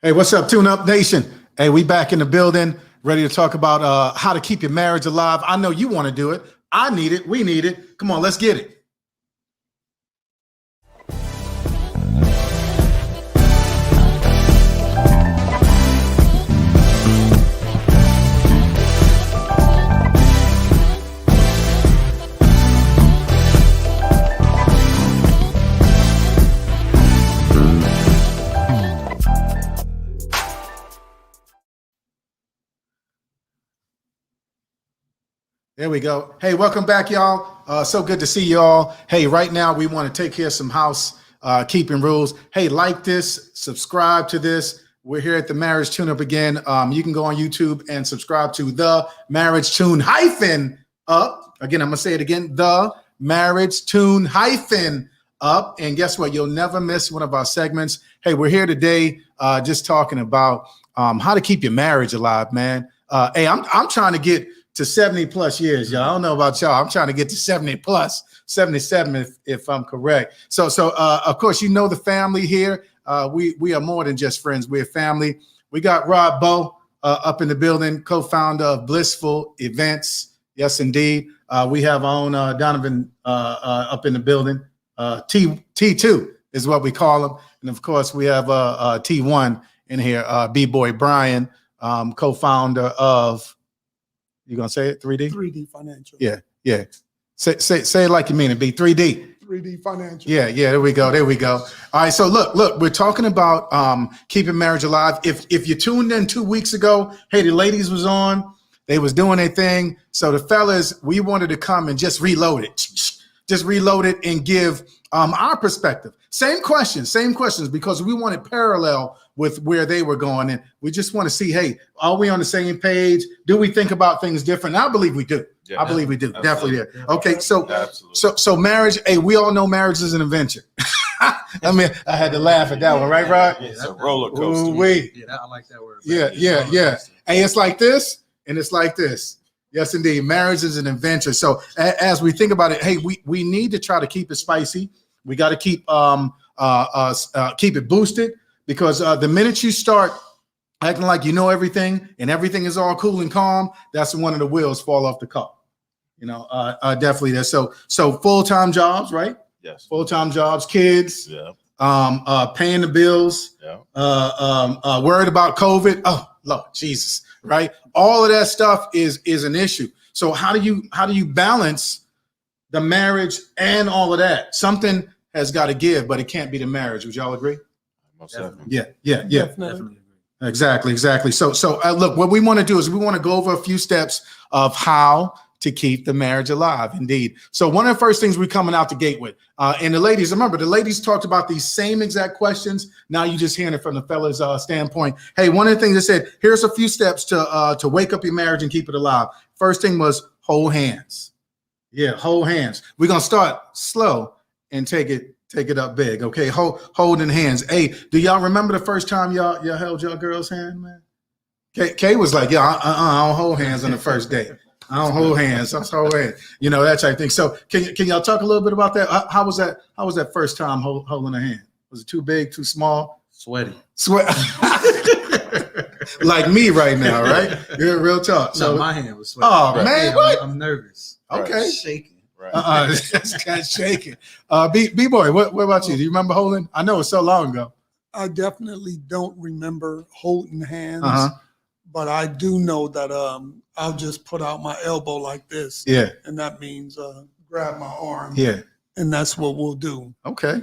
Hey, what's up, Tune Up Nation? Hey, we back in the building, ready to talk about how to keep your marriage alive. I know you want to do it. I need it. We need it. Come on, let's get it. There we go. Hey, welcome back, y'all. So good to see y'all. Hey, right now we want to take care of some house keeping rules. Hey, like this, subscribe to this. We're here at the Marriage Tune Up again. You can go on YouTube and subscribe to the Marriage Tune Up. Again, I'm gonna say it again, the Marriage Tune Up. And guess what? You'll never miss one of our segments. Hey, we're here today just talking about how to keep your marriage alive, man. Hey, I'm trying to get to 70 plus years, y'all. I don't know about y'all. I'm trying to get to 70 plus, 77 if I'm correct. So of course, you know the family here. We are more than just friends. We're family. We got Rob Bowe up in the building, co-founder of Blissful Events. Yes, indeed. We have our own Donovan up in the building. T2 is what we call him. And of course, we have T1 in here, B-Boy Brian, co-founder of, you gonna say it? 3D? 3D Financial. Yeah. Say it like you mean it. Be 3D. 3D Financial. Yeah. There we go. All right. So look. We're talking about keeping marriage alive. If you tuned in 2 weeks ago, hey, the ladies was on. They was doing their thing. So the fellas, we wanted to come and just reload it and give our perspective. Same questions, because we wanted parallel with where they were going. And we just want to see, hey, are we on the same page? Do we think about things different? I believe we do. Yeah, I believe we do. Absolutely. Definitely. Yeah. Okay. So marriage, hey, we all know marriage is an adventure. I mean, I had to laugh at that one, right, Rod? It's a roller coaster. Yeah, I like that word. Yeah. Hey, it's like this and it's like this. Yes, indeed. Marriage is an adventure. So as we think about it, hey, we need to try to keep it spicy. We got to keep it boosted, because the minute you start acting like you know everything and everything is all cool and calm, that's when one of the wheels fall off the car. You know, definitely there. So full-time jobs, right? Yes. Full-time jobs, kids. Yeah. Paying the bills. Yeah. Worried about COVID. Oh, Lord Jesus, right? All of that stuff is an issue. So how do you balance the marriage and all of that? Something has got to give, but it can't be the marriage. Would y'all agree? Most definitely. Yeah. Definitely. Exactly. So look, what we want to do is we want to go over a few steps of how to keep the marriage alive. Indeed. So one of the first things we're coming out the gate with, and the ladies, remember, the ladies talked about these same exact questions. Now you just hearing it from the fellas' standpoint. Hey, one of the things they said, here's a few steps to wake up your marriage and keep it alive. First thing was hold hands. Yeah, hold hands. We're gonna start slow and take it up big. Okay, holding hands. Hey, do y'all remember the first time y'all held your girl's hand, man? Kay was like, yeah, I don't hold hands on the first date. I don't hold hands. I hold hands. You know, that type of thing. So can y'all talk a little bit about that? How was that first time holding a hand? Was it too big, too small? Sweaty. Like me right now, right? You're real talk. So no, my hand was sweaty. Oh, man, what? I'm nervous. Okay. Right. Shaking. Right. It's kind of shaking. B-Boy, what about you? Do you remember holding? I know it's so long ago. I definitely don't remember holding hands, but I do know that I'll just put out my elbow like this. Yeah. And that means grab my arm. Yeah. And that's what we'll do. Okay.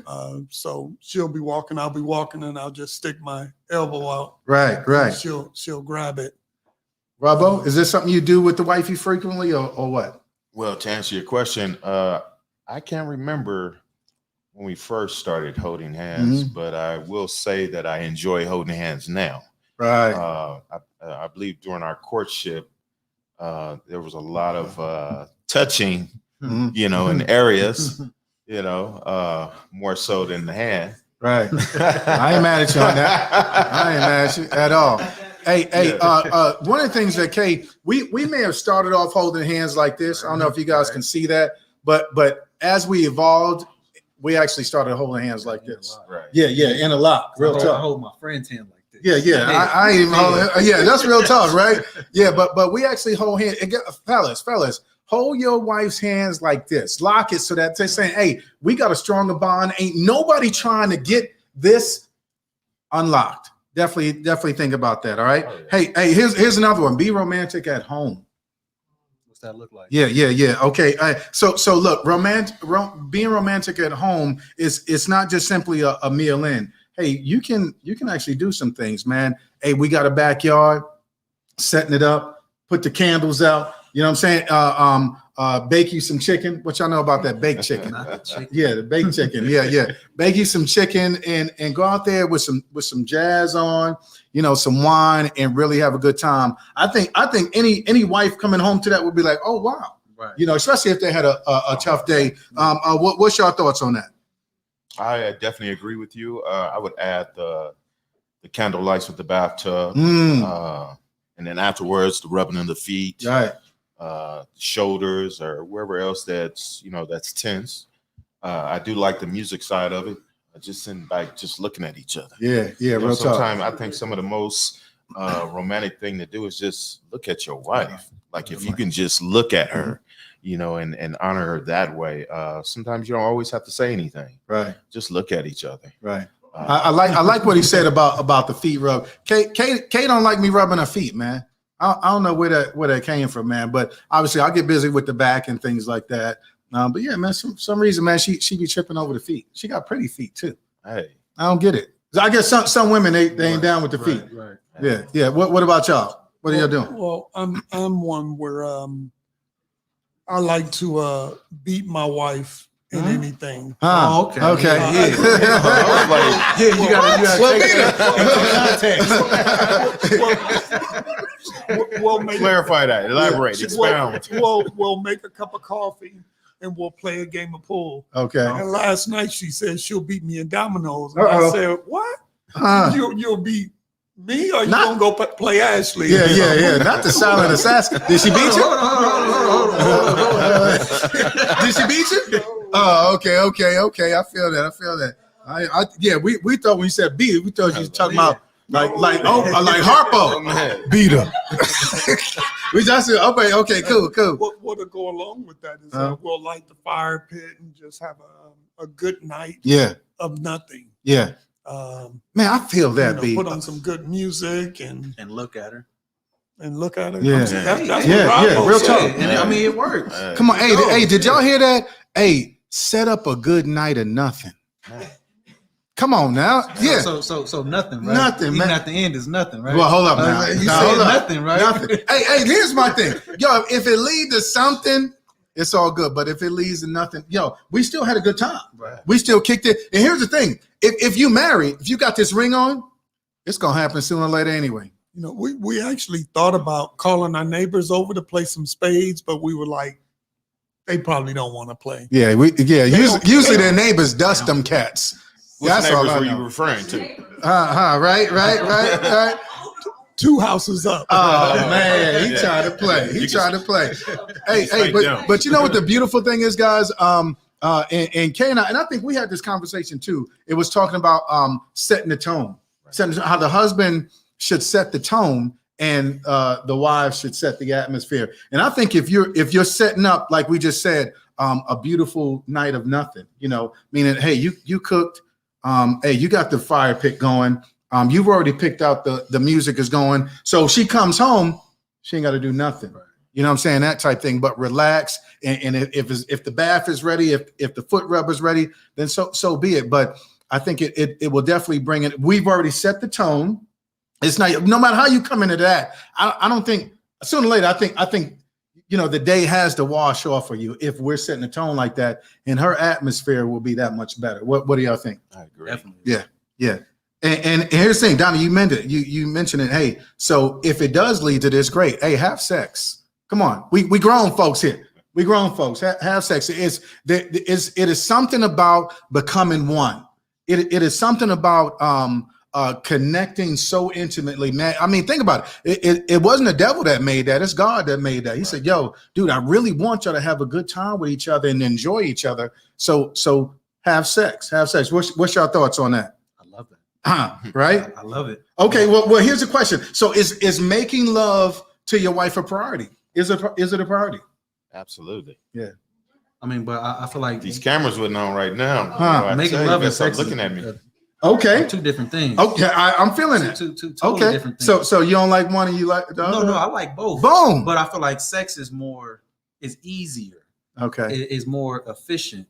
So she'll be walking, I'll be walking, and I'll just stick my elbow out. Right. She'll grab it. Robbo, is this something you do with the wifey frequently or what? Well, to answer your question, I can't remember when we first started holding hands, but I will say that I enjoy holding hands now. Right. I believe during our courtship, there was a lot of touching, you know, in areas, you know, more so than the hand. Right. I ain't mad at you on that. I ain't mad at you at all. Hey, one of the things that we may have started off holding hands like this. I don't know if you guys can see that, but as we evolved, we actually started holding hands like this. Right. Yeah, in a lock. Real tough. I hold my friend's hand like this. Yeah. I ain't even yeah, that's real talk, right? Yeah, but we actually hold hands. Fellas, hold your wife's hands like this. Lock it so that they're saying, hey, we got a stronger bond. Ain't nobody trying to get this unlocked. Definitely think about that. All right. Oh, yeah. Hey, here's another one. Be romantic at home. What's that look like? Yeah. Okay. So look, being romantic at home it's not just simply a meal in. Hey, you can actually do some things, man. Hey, we got a backyard, setting it up, put the candles out. You know what I'm saying? Bake you some chicken. What y'all know about that baked chicken? Yeah, the baked chicken. Yeah. Bake you some chicken and go out there with some jazz on, some wine and really have a good time. I think any wife coming home to that would be like, oh wow, right. Especially if they had a tough day. What's your thoughts on that? I definitely agree with you. I would add the candle lights with the bathtub, and then afterwards the rubbing of the feet. Right. Shoulders or wherever else that's tense. I do like the music side of it. Just looking at each other. Yeah. Real sometimes I think some of the most romantic thing to do is just look at your wife. Like if you can just look at her, and honor her that way. Sometimes you don't always have to say anything. Right. Just look at each other. Right. I like what he said about the feet rub. Kate don't like me rubbing her feet, man. I don't know where that came from, man. But obviously, I get busy with the back and things like that. But yeah, man, some reason, man, she be tripping over the feet. She got pretty feet too. Hey, I don't get it. I guess some women they ain't down with the feet. Right. Yeah. What about y'all? What are y'all doing? Well, I'm one where I like to beat my wife in anything. Oh, okay. You gotta take context. We'll clarify that. Elaborate. Expound. We'll make a cup of coffee and we'll play a game of pool. Okay. And last night she said she'll beat me in dominoes. And I said, what? You'll beat me, or you gonna go play Ashley? Yeah. Not the silent assassin. Did she beat you? Hold on. Did she beat you? Oh, okay. I feel that. We thought when you said beat, we thought you was talking about like Harpo. Beat her. We just said, okay, cool. What'll go along with that is we'll light the fire pit and just have a good night. Yeah. Of nothing. Yeah. Man, I feel that beat. Put on some good music and look at her. Yeah. That's real talk. And I mean, it works. Come on, hey, did y'all hear that? Hey, set up a good night of nothing. Come on now. Yeah. So nothing, right? Nothing, man. Even at the end is nothing, right? Well, hold up now. You said nothing, right? Nothing. Hey, here's my thing. Yo, if it leads to something, it's all good. But if it leads to nothing, we still had a good time. Right. We still kicked it. And here's the thing. If you married, if you got this ring on, it's going to happen sooner or later anyway. We actually thought about calling our neighbors over to play some spades, but we were like, they probably don't want to play. Yeah, usually their neighbors dust them cats. What neighbors were you referring to? Right. 2 houses up. Oh man, he tried to play. Hey, but you know what the beautiful thing is, guys? And Kay and I think we had this conversation too. It was talking about setting the tone, how the husband should set the tone and the wives should set the atmosphere. And I think if you're setting up, like we just said, a beautiful night of nothing, meaning, hey, you cooked, hey, you got the fire pit going, you've already picked out the music is going. So she comes home, she ain't got to do nothing. Right. You know what I'm saying? That type thing, but relax. And if the bath is ready, if the foot rub is ready, then so be it. But I think it will definitely bring it. We've already set the tone. It's not, no matter how you come into that, I don't think sooner or later, I think the day has to wash off for you if we're setting a tone like that, and her atmosphere will be that much better. What do y'all think? I agree. Definitely. Yeah. And here's the thing, Donnie, you mentioned it. You mentioned it. Hey, so if it does lead to this, great. Hey, have sex. Come on, we grown folks here. We grown folks have sex. It is something about becoming one. It is something about connecting so intimately, man. I mean, think about it. It wasn't the devil that made that. It's God that made that. He said, yo, dude, I really want y'all to have a good time with each other and enjoy each other. So have sex. What's your thoughts on that? I love that. Right? I love it. Okay. Well, here's the question. So is making love to your wife a priority? Is it a priority? Absolutely. Yeah. I mean, but I feel like These cameras went on right now. making love and sex looking at me. Okay. two different things. Okay. I'm feeling it. Two totally Okay. different things. So you don't like one and you like the other? No, I like both. Boom. But I feel like sex is easier. Okay. Is more efficient.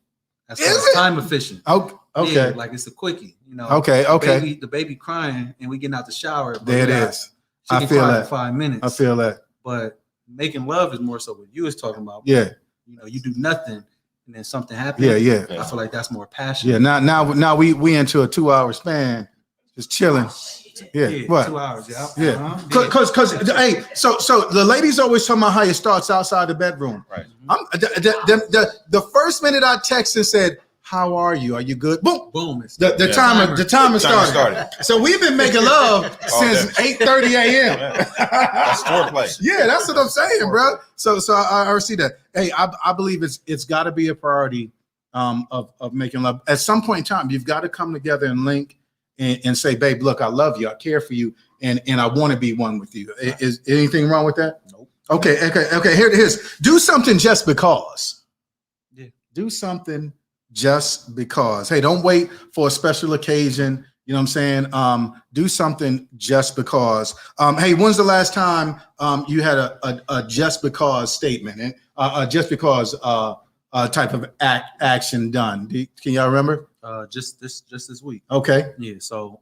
As Is far as it? time efficient. Okay. Yeah, like it's a quickie, you know. Okay. Okay. The baby crying and we getting out the shower. There it is. She I can feel cry that. for 5 minutes. I feel that. But making love is more so what you was talking about. Yeah. You know, you do nothing and then something happens. Yeah. I feel like that's more passionate. Yeah. Now we into a 2-hour span, just chilling. Yeah. What? 2 hours. Yeah. Yeah. Because hey, so the ladies always talking about how it starts outside the bedroom. Right. The first minute I texted and said, "How are you? Are you good?" Boom. Boom. The timer started. So we've been making love since 8:30 a.m. That's foreplay. Yeah, that's what I'm saying, bro. So I see that. Hey, I believe it's got to be a priority of making love. At some point in time, you've got to come together and link and say, "Babe, look, I love you, I care for you, and I want to be one with you." Is anything wrong with that? Nope. Okay. Here it is. Do something just because. Yeah. Do something just because. Hey, don't wait for a special occasion. You know what I'm saying? Do something just because. Hey, when's the last time you had a just because statement and just because type of action done? Can y'all remember? Just this week. Okay. Yeah. So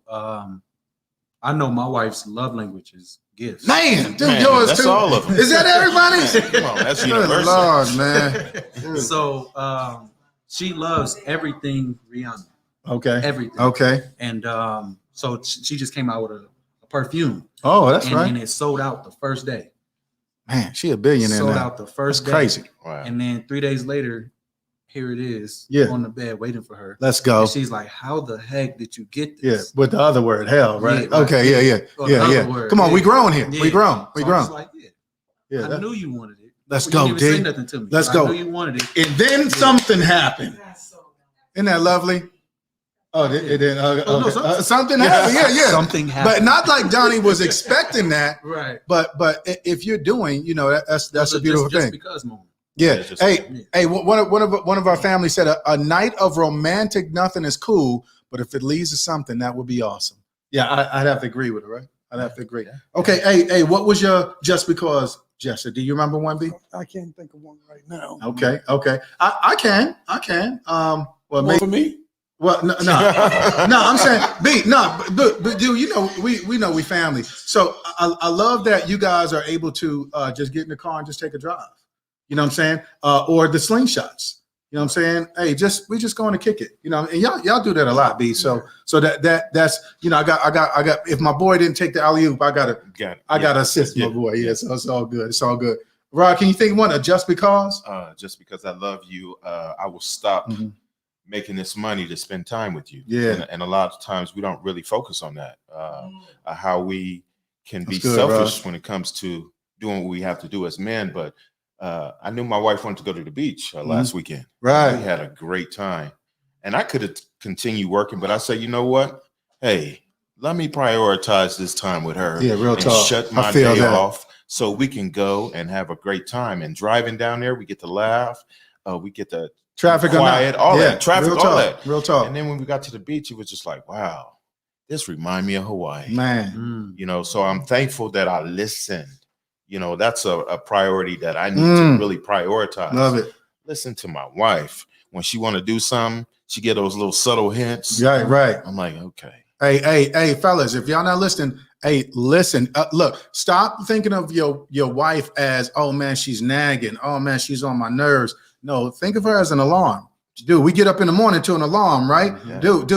I know my wife's love language is gifts. Man, dude, Man, yours that's too. all of them. Is that everybody's? Come on, that's Good universal. Lord, man. So she loves everything Rihanna. Okay. Everything. Okay. And so she just came out with a perfume. Oh, that's and, right. And it sold out the first day. Man, she a billionaire Sold now. out the first That's day. crazy. Wow. And then 3 days later, here it is on the bed waiting for her. Let's go. And she's like, how the heck did you get Yeah, this? with the other word, hell, right? Yeah, right. Okay, yeah. Or the other word, Come on, yeah. we grown here. Yeah. We grown. We So I grown. was like, Yeah, I knew you wanted it. Let's You go, didn't even say D. nothing to me. Let's but go. I knew you wanted it. And then something happened. Isn't that lovely? Oh, it didn't. no, Something happened. Yeah. Something happened. But not like Donnie was expecting that. Right. But if you're doing, that's a beautiful just thing. because moment. Yeah. just- Hey, one of our family said a night of romantic nothing is cool, but if it leads to something, that would be awesome. Yeah, I'd have to agree with it, right? I'd have to agree. Yeah. Okay. Hey, what was your just because gesture? Do you remember one, B? I can't think of one right now. Okay. I can. Well, One maybe. for me? Well, no. I'm saying B. No, but dude, we know we family. So I love that you guys are able to just get in the car and just take a drive. You know what I'm saying? Or the slingshots. You know what I'm saying? Hey, we just going to kick it. And y'all do that a lot, B. So that's I got. If my boy didn't take the alley oop, I gotta assist my boy. Yeah, so it's all good. It's all good. Rod, can you think of one? Just because? Just because I love you, I will stop making this money to spend time with you. Yeah. And a lot of times we don't really focus on that. How we can be That's good, selfish when it comes to doing what we have to do as men. But I knew my wife wanted to go to the beach last weekend. Right. We had a great time. And I could have continued working, but I said, you know what? Hey, let me prioritize this time with her. Yeah, real and talk. shut I my feel day that. off so we can go and have a great time. And driving down there, we get to laugh. We get to Traffic quiet, all that. Traffic, real all talk, that. Real talk. And then when we got to the beach, it was just like, wow, this reminds me of Hawaii. Man. So I'm thankful that I listened. That's a priority that I need to really prioritize. Love it. Listen to my wife. When she want to do something, she get those little subtle hints. Right. I'm like, okay. Hey, fellas, if y'all not listening, hey, listen. Look, stop thinking of your wife as, oh man, she's nagging. Oh man, she's on my nerves. No, think of her as an alarm. Dude, we get up in the morning to an alarm, right? Yeah. Dude,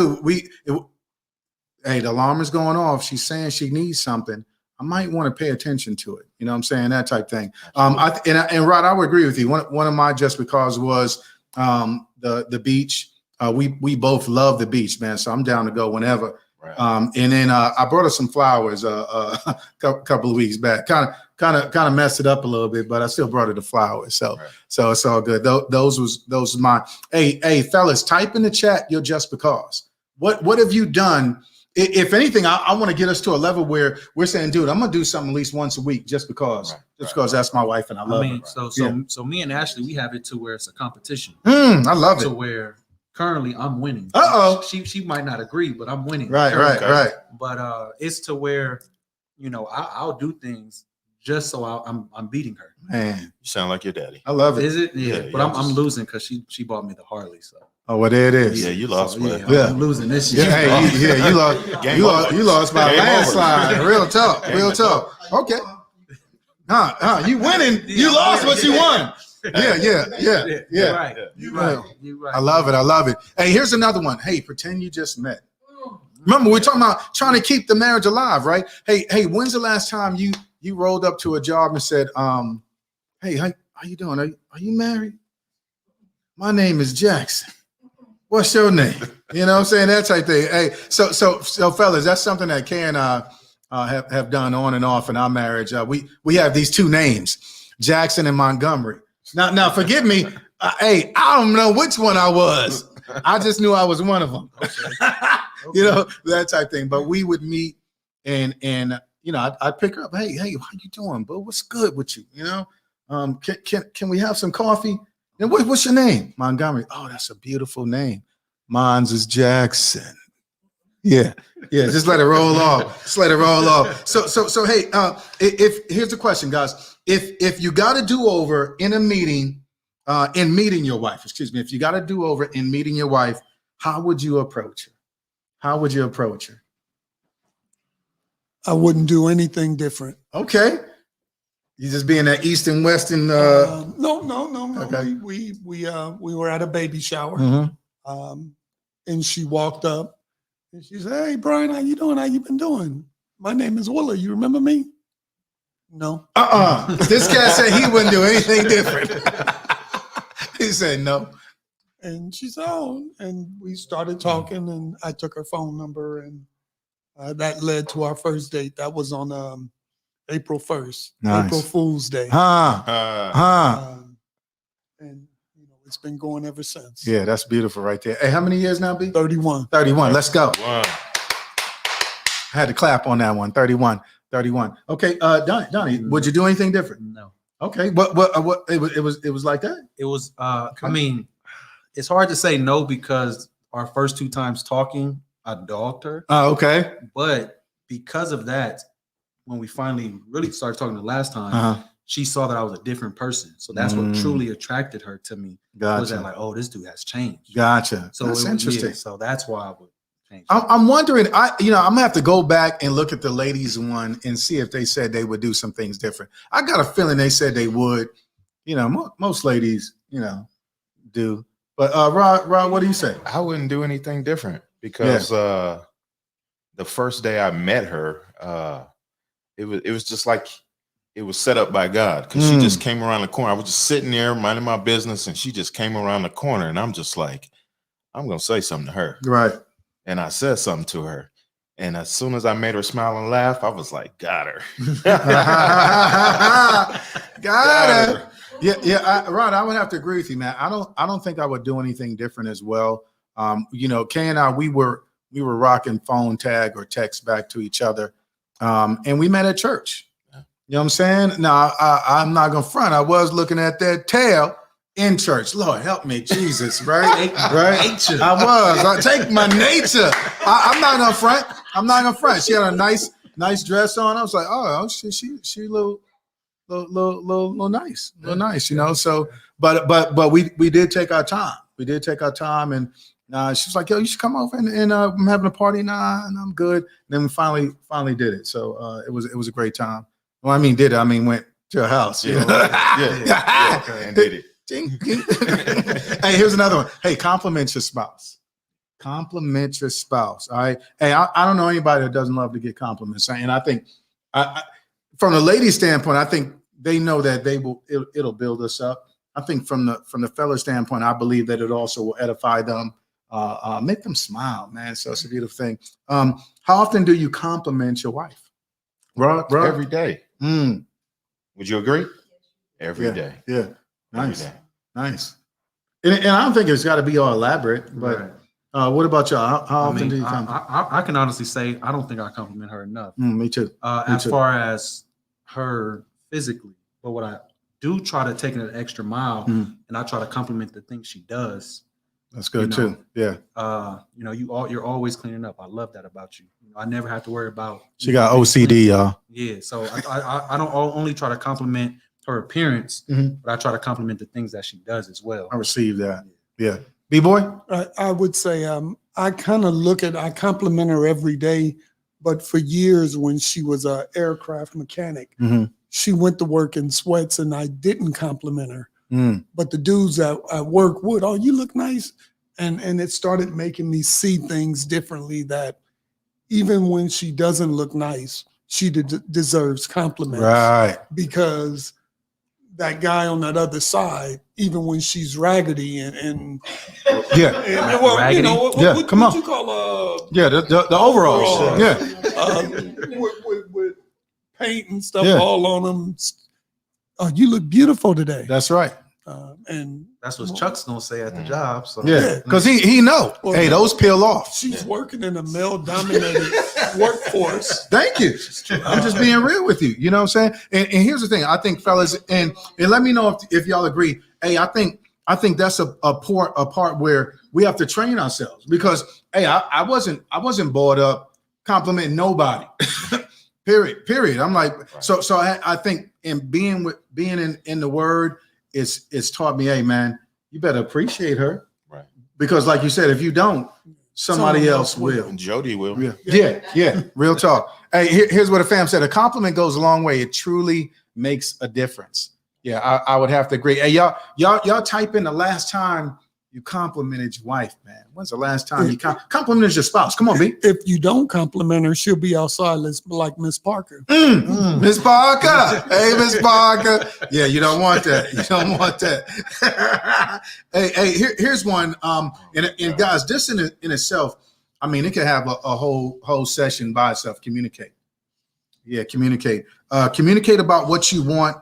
hey, the alarm is going off. She's saying she needs something. I might want to pay attention to it. You know what I'm saying? That type thing. And Rod, I would agree with you. One of my just because was the beach. We both love the beach, man. So I'm down to go whenever. Right. And then I brought her some flowers a couple of weeks back. Kind of messed it up a little bit, but I still brought her the flowers. So Right. so it's all good. Those was my. Hey, fellas, type in the chat your just because. What have you done if anything, I want to get us to a level where we're saying, dude, I'm gonna do something at least once a week just because that's my wife and I love her. So me and Ashley, we have it to where it's a competition. I love it. To where currently I'm winning. She might not agree, but I'm winning. Right. But it's to where, I'll do things just so I'm beating her. Man, You sound like your daddy. I love it. Is it? Yeah. Yeah, But I'm losing because she bought me the Harley. So. Oh, well, there it is. Yeah, you lost. Yeah. I'm losing this year. Yeah, you lost. You lost by a landslide. Real tough. Okay. You winning. You lost what you won. Yeah. You're right. I love it. Hey, here's another one. Hey, pretend you just met. Remember, we're talking about trying to keep the marriage alive, right? Hey, when's the last time you rolled up to a job and said, hey, how you doing? Are you married? My name is Jackson. What's your name? You know what I'm saying? That type thing. Hey, so fellas, that's something that Kay and I have done on and off in our marriage. We have these two names, Jackson and Montgomery. Now forgive me. Hey, I don't know which one I was. I just knew I was one of them. Okay. That type thing. But we would meet and I'd pick her up. Hey, how you doing, bro? What's good with you? Can we have some coffee? And what's your name? Montgomery. Oh, that's a beautiful name. Mine's is Jackson. Yeah. Just let it roll off. So hey, if here's the question, guys. If you got a do-over in a meeting, in meeting your wife, if you got a do-over in meeting your wife, how would you approach her? I wouldn't do anything different. Okay. You just being that East and Western. No. Okay. We were at a baby shower, and she walked up and she said, "Hey, Brian, how you doing? How you been doing? My name is Willa. You remember me?" No. This cat said he wouldn't do anything different. He said no. And she said, "Oh," and we started talking, and I took her phone number, and that led to our first date. That was on April 1st, nice. April Fool's Day. And it's been going ever since. Yeah, that's beautiful right there. Hey, how many years now, B? 31. 31. Let's go. Wow. I had to clap on that one. 31. Okay, Donnie, would you do anything different? No. Okay, what it was like that? It was okay. I mean, it's hard to say no because our first two times talking, I dogged her. Oh, okay. But because of that, when we finally really started talking the last time, she saw that I was a different person. So that's what truly attracted her to me. Gotcha. Was that like, oh, this dude has changed. Gotcha. So that's interesting. Yeah, so that's why I would change. I'm wondering. I'm gonna have to go back and look at the ladies one and see if they said they would do some things different. I got a feeling they said they would. Most ladies, do. But Rod, what do you say? I wouldn't do anything different because the first day I met her, it was just like it was set up by God because she just came around the corner. I was just sitting there minding my business, and she just came around the corner, and I'm just like, I'm gonna say something to her, right? And I said something to her, and as soon as I made her smile and laugh, I was like, got her, got her. Yeah, Rod, I would have to agree with you, man. I don't think I would do anything different as well. Kay and I, we were rocking phone tag or text back to each other, and we met at church. You know what I'm saying? Now, I'm not going to front. I was looking at that tail in church. Lord, help me, Jesus, right? Nature. I was. I take my nature. I'm not going to front. She had a nice dress on. I was like, oh, she a little nice. So, but we did take our time. And she was like, yo, you should come over and I'm having a party now, and I'm good. And then we finally did it. So it was a great time. Well, I mean, went to her house. Yeah, and did it. Hey, here's another one. Hey, compliment your spouse. All right. Hey, I don't know anybody that doesn't love to get compliments. And I think from the ladies' standpoint, I think they know that it'll build us up. I think from the fella standpoint, I believe that it also will edify them, make them smile, man. So it's a beautiful thing. How often do you compliment your wife? Bro? Every day. Would you agree? Every day. Yeah. Nice. And I don't think it's got to be all elaborate, but What about y'all? How I often mean, do you compliment? I can honestly say I don't think I compliment her enough. Me too. As too. far as her physically, but what I do try to take it an extra mile, and I try to compliment the things she does. That's good you know, too. Yeah. You know, you're always cleaning up. I love that about you. You know, I never have to worry about. She got OCD, y'all. Yeah, so I don't only try to compliment her appearance, but I try to compliment the things that she does as well. I received that. Yeah. B-boy? I would say I kind of I compliment her every day, but for years when she was an aircraft mechanic, she went to work in sweats and I didn't compliment her. But the dudes at work would, oh, you look nice. And it started making me see things differently, that even when she doesn't look nice, she deserves compliments. Right. Because that guy on that other side, even when she's raggedy and well, Raggedy? you know, what Come on. you call the overalls. overalls. Yeah. With paint and stuff Yeah. all on them. Oh, you look beautiful today. That's right. And That's what Chuck's gonna say at the job. So Yeah. Because he know. Well, hey, those peel off. she's working in a male-dominated workforce. Thank you. I'm just being real with you. You know what I'm saying? And here's the thing. I think, fellas, and let me know if y'all agree. Hey, I think that's a part where we have to train ourselves, because hey, I wasn't bored up complimenting nobody. Period. I'm like, so I think in being in the word, it's taught me, hey man, you better appreciate her. Right. Because like you said, if you don't, somebody else will. And Jody will. Yeah. Real talk. Hey, here's what a fam said. A compliment goes a long way. It truly makes a difference. Yeah, I would have to agree. Hey, y'all type in the last time you complimented your wife, man. When's the last time you complimented your spouse? Come on, B. If you don't compliment her, she'll be outside like Miss Parker. Miss Parker. Hey, Miss Parker. Yeah, you don't want that. You don't want that. hey, here's one. And guys, this in itself, I mean, it could have a whole session by itself. Communicate. Yeah, communicate. Communicate about what you want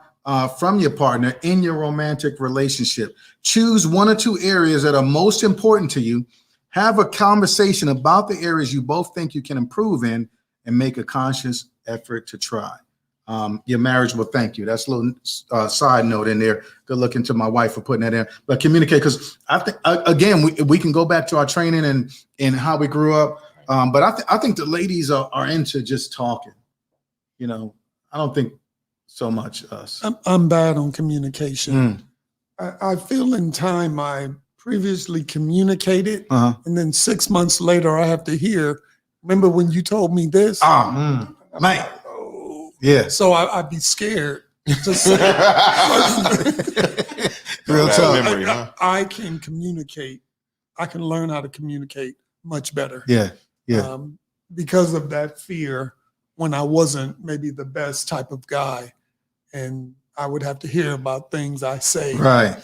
from your partner in your romantic relationship. Choose one or two areas that are most important to you. Have a conversation about the areas you both think you can improve in, and make a conscious effort to try. Your marriage will thank you. That's a little side note in there. Good looking to my wife for putting that in. But communicate, because I think again we can go back to our training and how we grew up. But I think the ladies are into just talking. You know, I don't think so much us. I'm bad on communication. I feel in time I previously communicated, and then 6 months later I have to hear, remember when you told me this? Man. Yeah. So I'd be scared to say. Real talk. Memory, huh? I can communicate. I can learn how to communicate much better. Yeah. Because of that fear when I wasn't maybe the best type of guy, and I would have to hear about things I say. Right.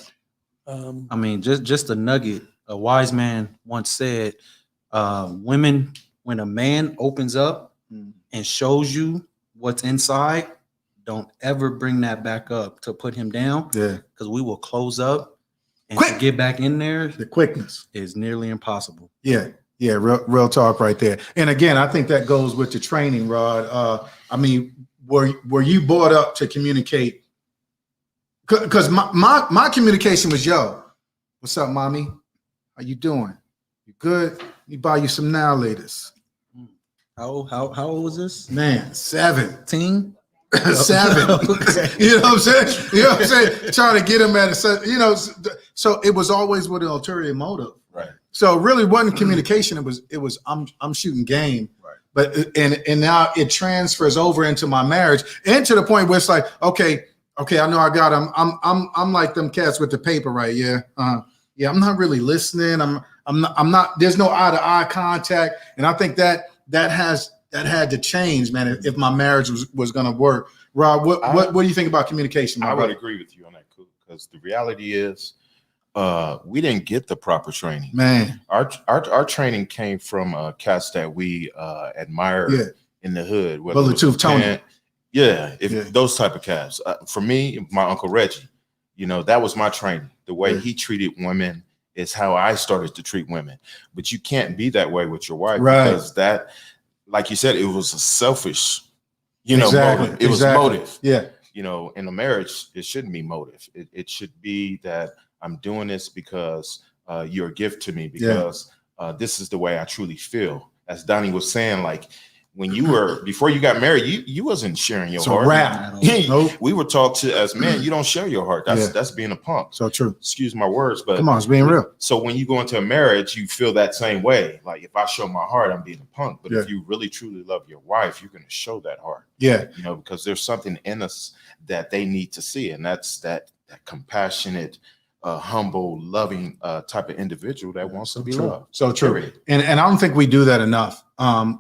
I mean, just a nugget. A wise man once said, "Women, when a man opens up and shows you what's inside, don't ever bring that back up to put him down. Yeah. Because we will close up, and Quick. to get back in there The quickness. is nearly impossible." Yeah. Real talk right there. And again, I think that goes with the training, Rod. I mean, were you brought up to communicate? Because my communication was, yo, what's up, mommy? How you doing? You good? Let me buy you some now latest. How old was this? Man, 7. 10? 7. Okay. You know what I'm saying? You know what I'm saying? Trying to get him at so it was always with an ulterior motive. Right. So it really wasn't communication. It was I'm shooting game. Right. But and now it transfers over into my marriage, and to the point where it's like, okay, I know I got him. I'm like them cats with the paper, right? Yeah. Yeah, I'm not really listening. I'm not there's no eye-to-eye contact. And I think that had to change, man, if my marriage was gonna work. Rob, what do you think about communication? I would agree with you on that, because the reality is we didn't get the proper training. Man, our training came from cats that we admire in the hood. Bullet Tooth Tony. Those type of cats. For me, my Uncle Reggie, that was my training. The way he treated women is how I started to treat women. But you can't be that way with your wife, Right. because that, like you said, it was a selfish, motive. It was exactly. motive. Yeah. In a marriage, it shouldn't be motive. It should be that I'm doing this because you're a gift to me, because this is the way I truly feel. As Donnie was saying, like, when before you got married, you wasn't sharing your heart. Rap. Nope. We were taught to, as men, you don't share your heart. That's being a punk. So true. Excuse my words, but Come on, it's being real. So when you go into a marriage, you feel that same way. Like, if I show my heart, I'm being a punk. But if you really truly love your wife, you're going to show that heart. Yeah. Because there's something in us that they need to see, and that's that compassionate, humble, loving type of individual that wants to be loved. So true. Period. And I don't think we do that enough,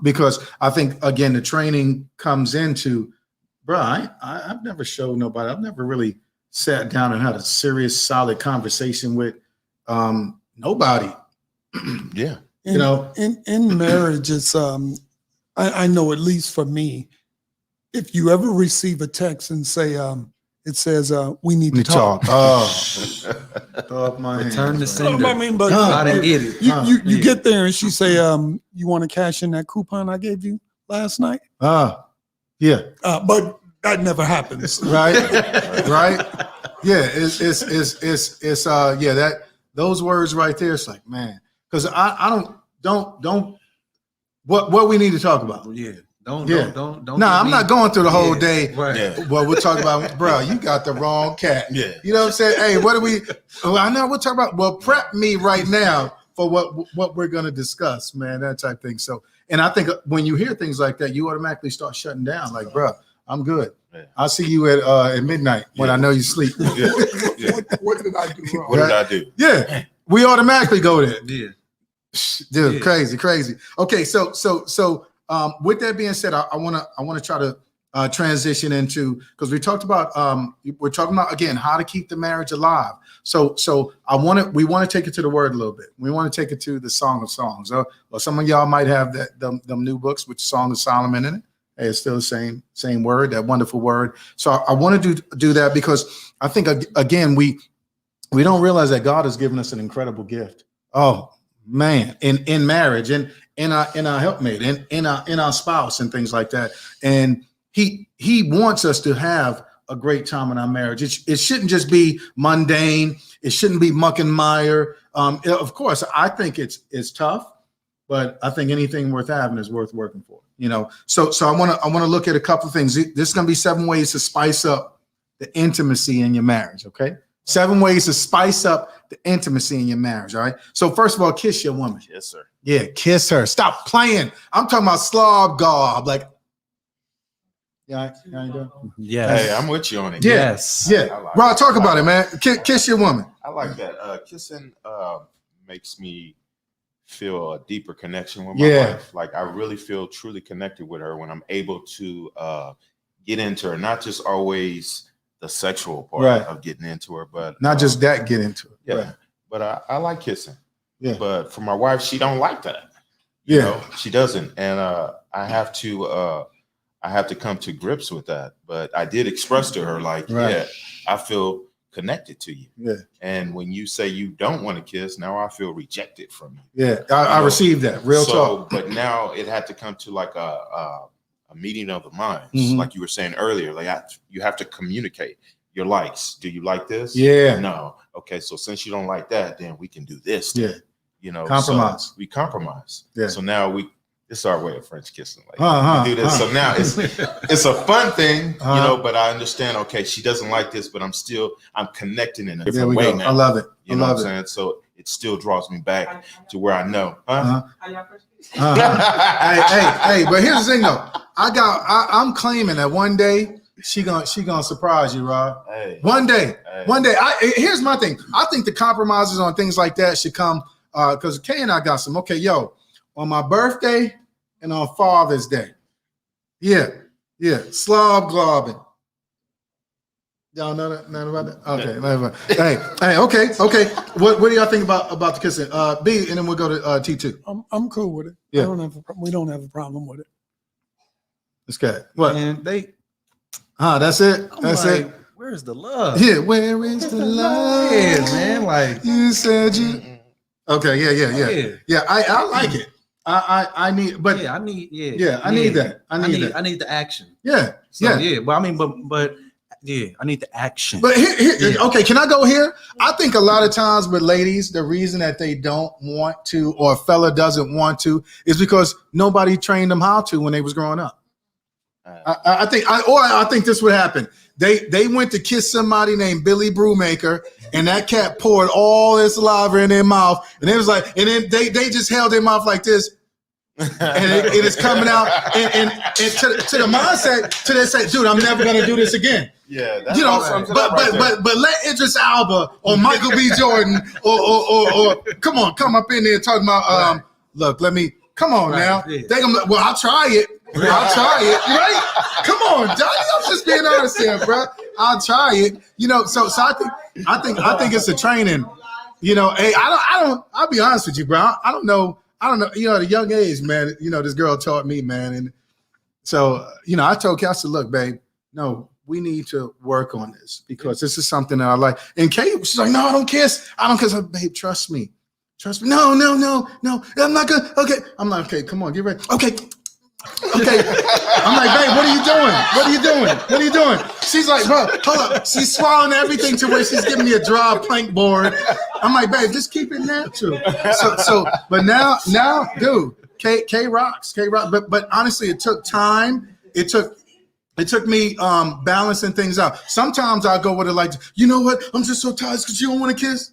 because I think, again, the training comes into, bro, I've never showed nobody. I've never really sat down and had a serious, solid conversation with nobody. Yeah. In marriage, it's I know, at least for me, if you ever receive a text and say it says we need to talk. Return the sender. I mean, but I didn't get it. You get there and she say, you want to cash in that coupon I gave you last night? Yeah. But that never happens. Right. Right. Yeah. It's that those words right there. It's like, man, because I don't what we need to talk about. Yeah. Don't. No, I'm not going through the whole day. Right. Yeah. Well, we'll talk about, bro, you got the wrong cat. Yeah. You know what I'm saying? Hey, what do we? Oh, I know we'll talk about. Well, prep me right now for what we're going to discuss, man. That type thing. So, and I think when you hear things like that, you automatically start shutting down. Like, bro, I'm good. Yeah. I'll see you at midnight when I know you sleep. Yeah. Yeah. What did I do wrong? What did I do? Yeah, we automatically go there. Yeah. Dude, Yeah. crazy. Okay, so with that being said, I want to try to transition into, because we talked about we're talking about, again, how to keep the marriage alive. So we want to take it to the word a little bit. We want to take it to the Song of Songs. Well, some of y'all might have them new books with Song of Solomon in it. Hey, it's still the same word, that wonderful word. So I want to do that because I think, again, we don't realize that God has given us an incredible gift. Oh man, in marriage, and in our helpmate, in our spouse, and things like that. And he wants us to have a great time in our marriage. It shouldn't just be mundane. It shouldn't be muck and mire. Of course, I think it's tough, but I think anything worth having is worth working for. So I want to look at a couple of things. This is going to be 7 ways to spice up the intimacy in your marriage. Okay, 7 ways to spice up the intimacy in your marriage. All right. So first of all, kiss your woman. Yes, sir. Yeah, kiss her. Stop playing. I'm talking about slob gob. Like, yeah, you doing? Yes. Hey, I'm with you on it. Yeah. Yes. Yeah, I like Rod, it. talk about it, man. Kiss your woman. I like that. Kissing makes me feel a deeper connection with my wife. Like, I really feel truly connected with her when I'm able to get into her, not just always the sexual part of getting into her, but Not just that, get into it. yeah. Right. But I like kissing. Yeah. But for my wife, she don't like that. She doesn't, and I have to come to grips with that. But I did express to her, like, yeah, I feel connected to you. Yeah. And when you say you don't want to kiss, now I feel rejected from you. Yeah, I received that. Real talk. But now it had to come to like a meeting of the minds, like you were saying earlier. Like, you have to communicate your likes. Do you like this? Yeah. No. Okay. So since you don't like that, then we can do this. Yeah. Compromise. So we compromise. Yeah. So now this is our way of French kissing. Like, we do this. So now it's a fun thing, but I understand, okay, she doesn't like this, but I'm connecting in a different way now. I love it. You know what I'm saying? So it still draws me back to where I know. Hey, but here's the thing though. I'm claiming that one day she gonna surprise you, Rob. Hey. One day. Here's my thing. I think the compromises on things like that should come because Kay and I got some. Okay, on my birthday and on Father's Day. Yeah. Slob globbing. Y'all know that? Nothing about that? Okay. Hey, okay. What do y'all think about the kissing? B, and then we'll go to T2. I'm cool with it. Yeah. We don't have a problem with it. This guy. What? And That's it. That's like, it. Where's the love? Yeah, where is the love? Yeah, man. Like, you said you. Okay, yeah. Yeah. Yeah, I like it. I need, but Yeah, I need. Yeah, yeah, I need that. I need that. I need the action. Yeah, So, yeah. yeah. But I mean, but yeah, I need the action. But here, Yeah. okay, can I go here? I think a lot of times with ladies, the reason that they don't want to, or a fella doesn't want to, is because nobody trained them how to when they was growing up. I think this would happen. They went to kiss somebody named Billy Brewmaker, and that cat poured all this saliva in their mouth, and it was like, and then they just held their mouth like this, and it is coming out, and to the mindset, to they say, dude, I'm never gonna do this again. Yeah, that's You know, but let Idris Elba or Michael B. Jordan or come up in there talking about look, let me come on now. Yeah. They gonna, well, I'll try it. I'll try it, right? Come on, Johnny. I'm just being honest here, bro. I'll try it. You know, so I think it's a training. You know, hey, I don't. I'll be honest with you, bro. I don't know. You know, at a young age, man. You know, this girl taught me, man, and so you know, I told Kay, I said, look, babe, no, we need to work on this because this is something that I like. And Kay, she's like, no, I don't kiss. I don't kiss. Babe, trust me. Trust me. No. I'm not good. Okay. I'm like, okay, come on, get ready. Okay. I'm like, babe, what are you doing? She's like, bro, hold up. She's swallowing everything to where she's giving me a dry plank board. I'm like, babe, just keep it natural. But now, dude, Kay rocks. But honestly, it took time. It took me balancing things out. Sometimes I'll go with it like, you know what? I'm just so tired because you don't want to kiss.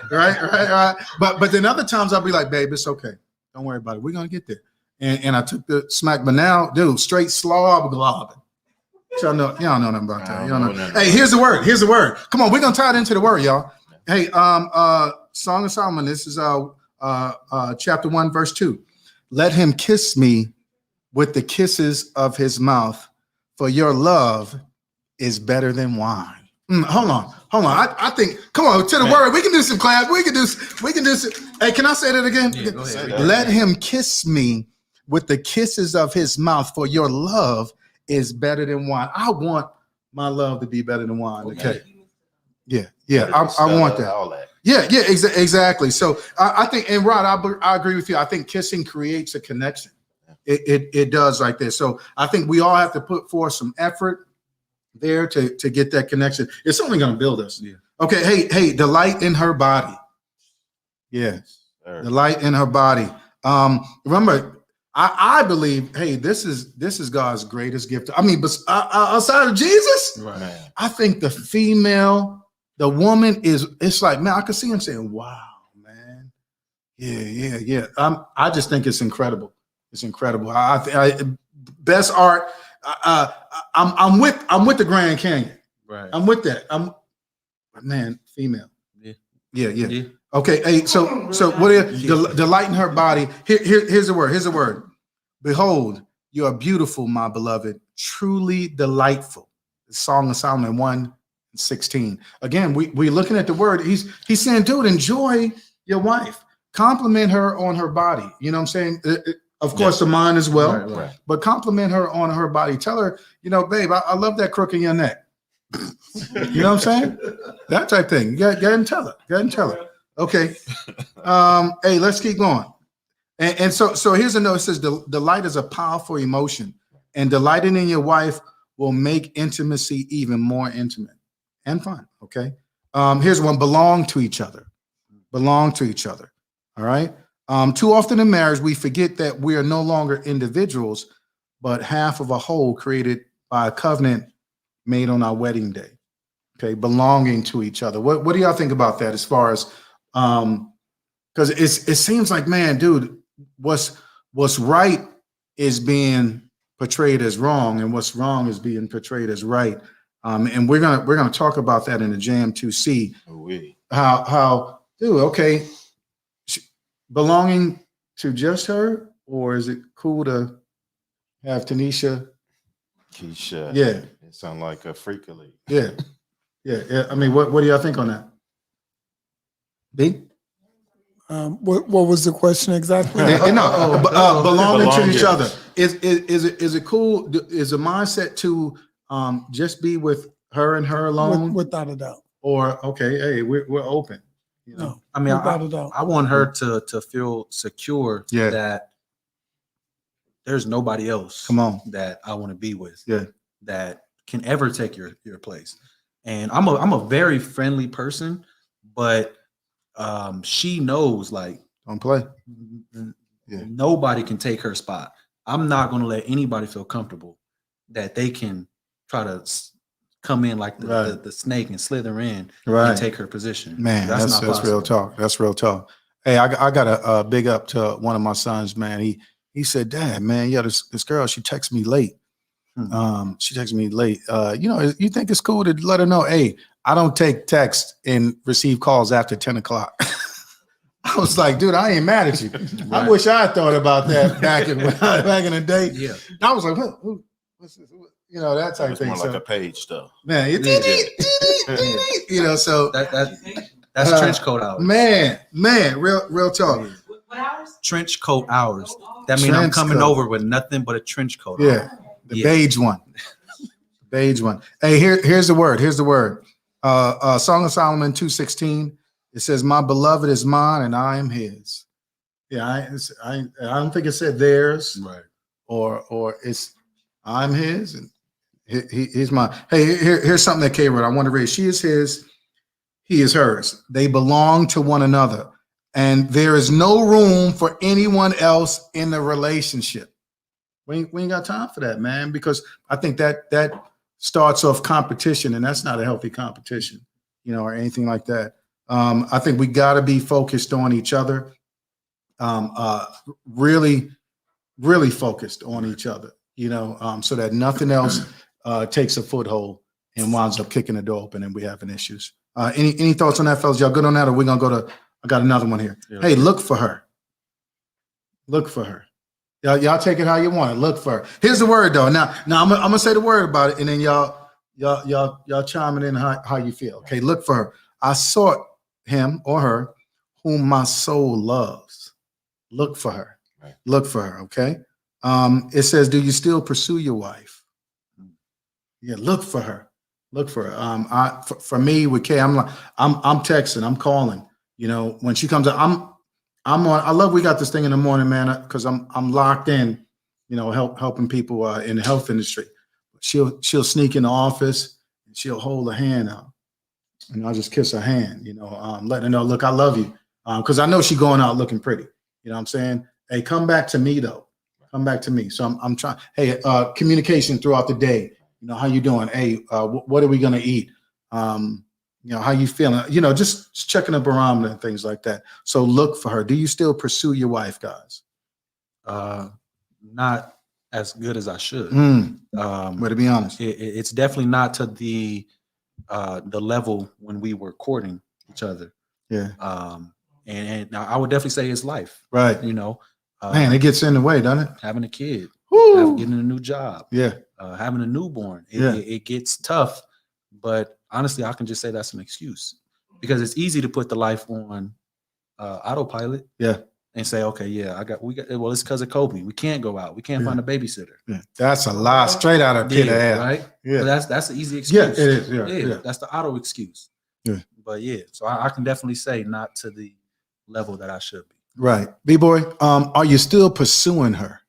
Right. But then other times I'll be like, babe, it's okay. Don't worry about it. We're gonna get there. And I took the smack, but now, dude, straight slob globbing. Y'all know nothing about that. Y'all know. Hey, here's the word. Come on, we're gonna tie it into the word, y'all. Hey, Song of Solomon. This is chapter 1, verse 2. Let him kiss me with the kisses of his mouth, for your love is better than wine. Hold on. I think, come on, to the word. We can do some class. We can do some. Hey, can I say that again? Yeah, go ahead. Let him kiss me with the kisses of his mouth, for your love is better than wine. I want my love to be better than wine. Okay. Yeah. I want that. All that. Yeah, exactly. So I think, and Rod, I agree with you. I think kissing creates a connection. It does right there. So I think we all have to put forth some effort there to get that connection. It's only going to build us. Yeah. Okay. Hey, the light in her body. Yeah. The light in her body. Remember, I believe, hey, this is God's greatest gift. I mean, but outside of Jesus, Right. I think the woman it's like, man, I can see him saying, wow, man. Yeah. I just think it's incredible. It's incredible. Best art. I'm with the Grand Canyon. Right. I'm with that. Man, female. Yeah. Okay. Hey, so what is the light in her body? Here's the word. Behold, you are beautiful, my beloved, truly delightful. The Song of Solomon 1:16. Again, we're looking at the word. He's saying, dude, enjoy your wife. Compliment her on her body. You know what I'm saying? Of course, the mind as well. Right. But compliment her on her body. Tell her, you know, babe, I love that crook in your neck. You know what I'm saying? That type thing. Go ahead and tell her. Okay. Hey, let's keep going. And so here's a note. It says, delight is a powerful emotion, and delighting in your wife will make intimacy even more intimate and fun. Okay. Here's one. Belong to each other. All right. Too often in marriage, we forget that we are no longer individuals, but half of a whole created by a covenant made on our wedding day. Okay, belonging to each other. What do y'all think about that? As far as because it seems like, man, dude, what's right is being portrayed as wrong, and what's wrong is being portrayed as right. And we're gonna talk about that in the Jam 2C. How, dude, okay. Belonging to just her, or is it cool to have Tanisha? Keisha. Yeah. It sounds like a freakily. Yeah. I mean, what do y'all think on that? B? What was the question exactly? Belonging to each other. Is it cool? Is a mindset to just be with her and her alone? Without a doubt. Or okay, hey, we're open. You know? No, I mean, without a doubt. I want her to feel secure Yeah. that there's nobody else Come on. that I want to be with. Yeah. That can ever take your place. And I'm a very friendly person, but she knows like Don't play. Yeah. nobody can take her spot. I'm not going to let anybody feel comfortable that they can try to come in like the snake and slither in and take her position. Man, that's not possible. real talk. That's real talk. Hey, I got a big up to one of my sons, man. He said, Dad, man, yeah, this girl, she texts me late. She texted me late. You know, you think it's cool to let her know, hey, I don't take text and receive calls after 10 o'clock. I was like, dude, I ain't mad at you. Right. I wish I had thought about that back in the day. Yeah. I was like, what's this? You know, that type It's thing. more like So, a page stuff. man, you know, so That's trench coat hours. man, real talk. What hours? Trench coat hours. That means I'm Trench coming coat. over with nothing but a trench coat. Yeah, the beige one. Beige one. Hey, here's the word. Here's the word. Song of Solomon 2:16. It says, "My beloved is mine, and I am his." Yeah, I don't think it said theirs, Right. or it's I'm his and he's mine. Hey, here's something that K wrote. I want to read. She is his, he is hers. They belong to one another, and there is no room for anyone else in the relationship. We ain't got time for that, man, because I think that starts off competition, and that's not a healthy competition, you know, or anything like that. I think we got to be focused on each other, really focused on each other, you know, so that nothing else takes a foothold and winds up kicking the door open and we having issues. Any thoughts on that, fellas? Y'all good on that, or we're gonna go to? I got another one here. Yeah. Hey, look for her. Look for her. Y'all take it how you want it. Look for her. Here's the word though. Now I'm gonna say the word about it, and then y'all chiming in how you feel. Okay, look for her. I sought him or her whom my soul loves. Look for her. Right. Look for her. Okay. It says, do you still pursue your wife? Yeah, look for her. Look for her. For me with Kay, I'm texting, I'm calling. You know, when she comes out, I'm on. I love we got this thing in the morning, man, because I'm locked in. You know, helping people in the health industry. She'll sneak in the office and she'll hold a hand out, and I'll just kiss her hand. You know, letting her know, look, I love you, because I know she's going out looking pretty. You know what I'm saying? Hey, come back to me though. Come back to me. So I'm trying. Hey, communication throughout the day. You know, how you doing? Hey, what are we gonna eat? You know, how you feeling? You know, just checking a barometer and things like that. So look for her. Do you still pursue your wife, guys? Not as good as I should. But to be honest, It's definitely not to the level when we were courting each other. yeah, And I would definitely say it's life. right. You know, Man, it gets in the way, doesn't it? having a kid, Woo! getting a new job, Yeah, having a newborn. Yeah. It gets tough, but honestly, I can just say that's an excuse because it's easy to put the life on autopilot. Yeah. And say, okay, yeah, well, it's because of Kobe. We can't go out. We can't find a babysitter. yeah. That's a lie straight out of pit of ass. Right? Yeah. So that's the easy Yeah, excuse. it is. Yeah. That's the auto excuse. Yeah. But yeah, so I can definitely say not to the level that I should be. Right. B-boy, are you still pursuing her?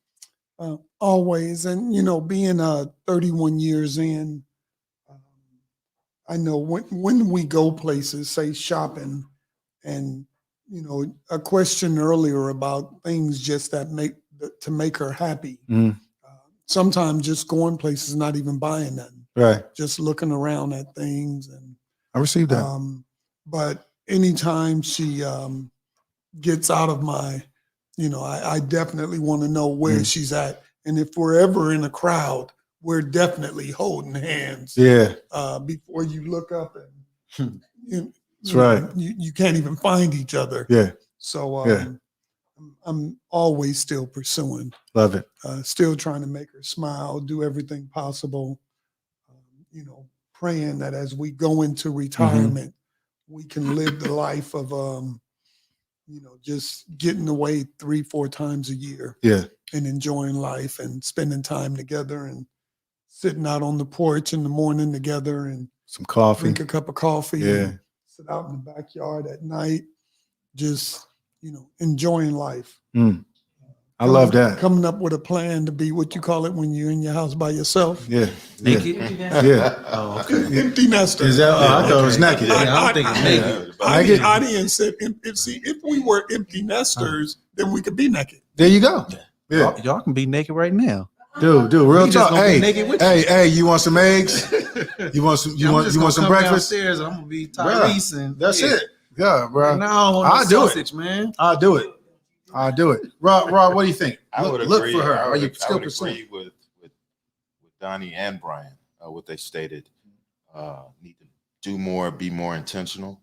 Always. And, you know, being 31 years in, I know when we go places, say shopping, and, you know, a question earlier about things just that make her happy. Sometimes just going places, not even buying nothing, Right. just looking around at things. And I received that. but anytime she gets out of my, you know, I definitely want to know where she's at. And if we're ever in a crowd, we're definitely holding hands. Yeah. Before you look up and That's right. You can't even find each other. Yeah. So Yeah. I'm always still pursuing, Love it. still trying to make her smile, do everything possible. You know, praying that as we go into retirement, we can live the life of, you know, just getting away 3-4 times a year. Yeah. And enjoying life and spending time together and sitting out on the porch in the morning together and Some coffee. drink a cup of coffee. Yeah. And sit out in the backyard at night, just, enjoying life. I love that. Coming up with a plan to be what you call it when you're in your house by yourself. Yeah. Naked? Yeah. Oh, okay. Empty nester. Is that? I thought it was Okay. naked. Yeah, I'm thinking naked. I didn't say if we were empty nesters, then we could be naked. There you go. Yeah. Y'all can be naked right now. Dude, real We just talk. gonna be Hey, naked with you. hey, you want some eggs? You want some? You want some breakfast? Downstairs, I'm gonna be Tyrese, and That's it. Yeah, bro. No, I don't want I'll no do it. sausage, man. I'll do it. Rob, what do you think? I would Look agree. for her. I Are would, you I still would pursuing? agree with Donnie and Brian, what they stated. Need to do more, be more intentional.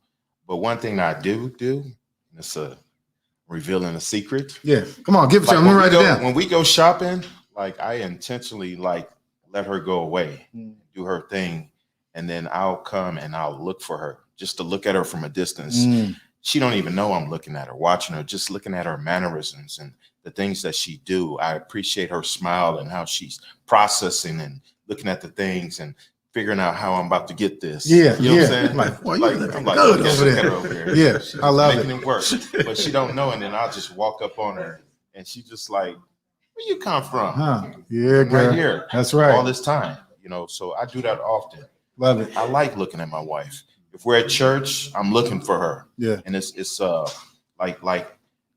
But one thing I do, it's revealing a secret. Yeah. Come on, give it to Like me. Let me write it down. when we go shopping, like I intentionally like let her go away, do her thing, and then I'll come and I'll look for her, just to look at her from a distance. She don't even know I'm looking at her, watching her, just looking at her mannerisms and the things that she do. I appreciate her smile and how she's processing and looking at the things and figuring out how I'm about to get this. Yeah, you know yeah. what I'm saying? Like, boy, you looking I'm like, good look at over her there. over there. Yeah, She's I love making it. it work, but she don't know. And then I'll just walk up on her, and she just like, "Where you come from?" Huh? Yeah, girl. Right here. That's right. All this time, So I do that often. Love it. I like looking at my wife. If we're at church, I'm looking for her. Yeah. And it's like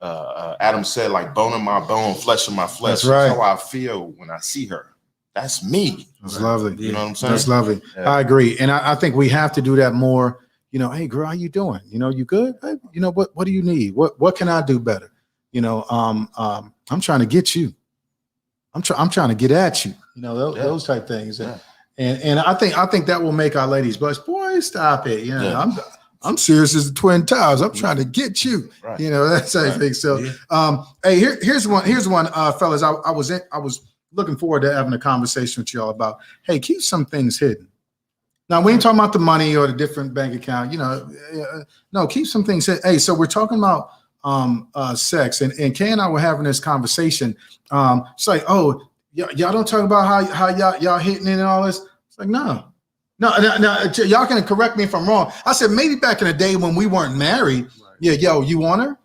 Adam said, like bone of my bone, flesh of my flesh. That's right. That's how I feel when I see her. That's me. That's lovely. You know what I'm saying? That's lovely. Yeah. I agree. And I think we have to do that more. Hey, girl, how you doing? You good? Babe? What do you need? What can I do better? I'm trying to get you. I'm trying to get at you. Those type things. Yeah. And I think that will make our ladies blush. Boy, stop it. Yeah. I'm serious as the Twin Towers. I'm trying to get you. Right. That type of thing. So, hey, here's one, fellas. I was looking forward to having a conversation with y'all about, hey, keep some things hidden. Now, we ain't talking about the money or the different bank account, no, keep some things hidden. Hey, so we're talking about sex, and Kay and I were having this conversation. It's like, oh, y'all don't talk about how y'all hitting it and all this. It's like, no, y'all can correct me if I'm wrong. I said, maybe back in the day when we weren't married, yeah, yo, you want her?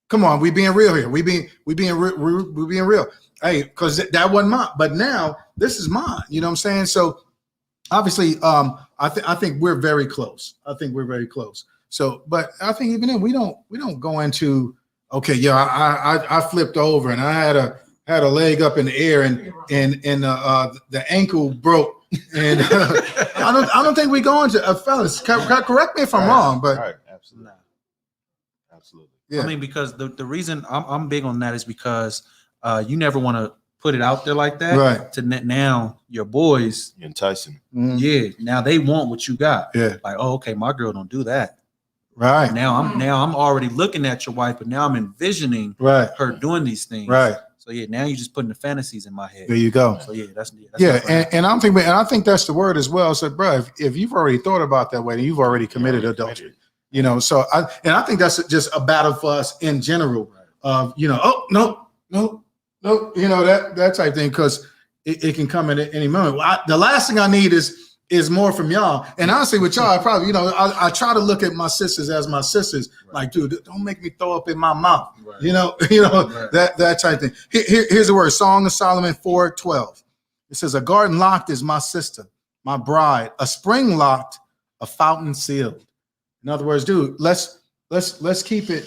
Come on, we being real here. We being real. Hey, because that wasn't mine, but now this is mine. You know what I'm saying? So obviously, I think we're very close. So, but I think even then we don't go into, okay, yeah, I flipped over and I had a leg up in the air and the ankle broke, and I don't think we go into fellas. Correct me if I'm wrong, but right, absolutely. yeah. I mean, because the reason I'm big on that is because you never want to put it out there like that. Right. To now your boys, You're enticing. yeah, now they want what you got. Yeah. Like, oh, okay, my girl don't do that. Right. Now I'm already looking at your wife, but now I'm envisioning Right. her doing these things. Right. So yeah, now you're just putting the fantasies in my head. There you go. So yeah, that's Yeah, not right. and I think that's the word as well. So, bro, if you've already thought about that way, then you've already committed adultery. So I think that's just a battle for us in general. Oh no, that type thing, because it can come at any moment. The last thing I need is more from y'all. And honestly, with y'all, I probably I try to look at my sisters as my sisters. Right. Like, dude, don't make me throw up in my mouth. Right. Right. that type thing. Here's the word: Song of Solomon 4:12. It says, "A garden locked is my sister, my bride. A spring locked, a fountain sealed." In other words, dude, let's keep it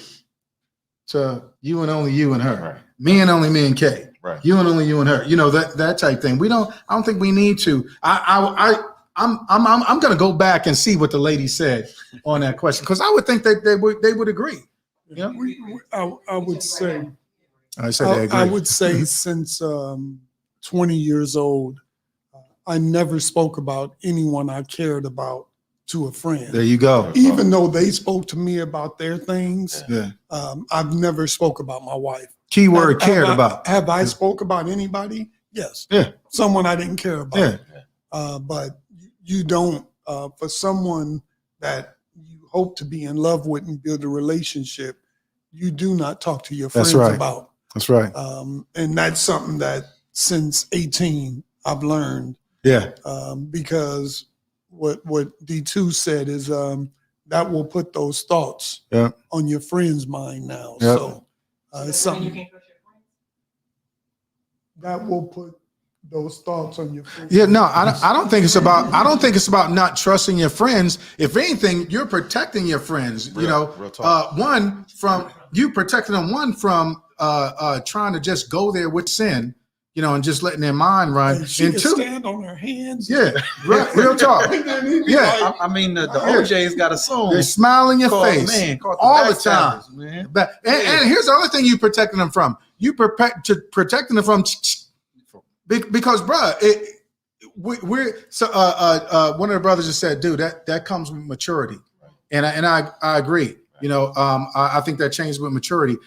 to you and only you and her. Right. Me and only me and Kay. Right. You and only you and her. That type thing. I don't think we need to. I'm gonna go back and see what the lady said on that question, because I would think that they would agree. I would say. I said they agree. I would say since 20 years old, I never spoke about anyone I cared about to a friend. There you go. Even though they spoke to me about their things, Yeah. I've never spoke about my wife. Keyword cared about. Have I spoke about anybody? Yes. Yeah. Someone I didn't care about. Yeah. But you don't, for someone that you hope to be in love with and build a relationship, you do not talk to your friends about. That's right. And that's something that since 18 I've learned. Yeah. Because what D2 said is that will put those thoughts Yeah. on your friend's mind now. Yeah. So it's something that will put those thoughts on your friends. Yeah, no, I don't think it's about. I don't think it's about not trusting your friends. If anything, you're protecting your friends. Real talk. One from you protecting them. One from trying to just go there with sin. And just letting their mind run. And she And can two, stand on her hands. yeah, real talk. Yeah, I mean, the OJ's got a song. they smile in your called, face man, called all the time. Backstabbers, man. But and here's the other thing you protecting them from. You protecting them from because, bruh, we're so one of the brothers just said, dude, that comes with maturity, and I agree. I think that changes with maturity,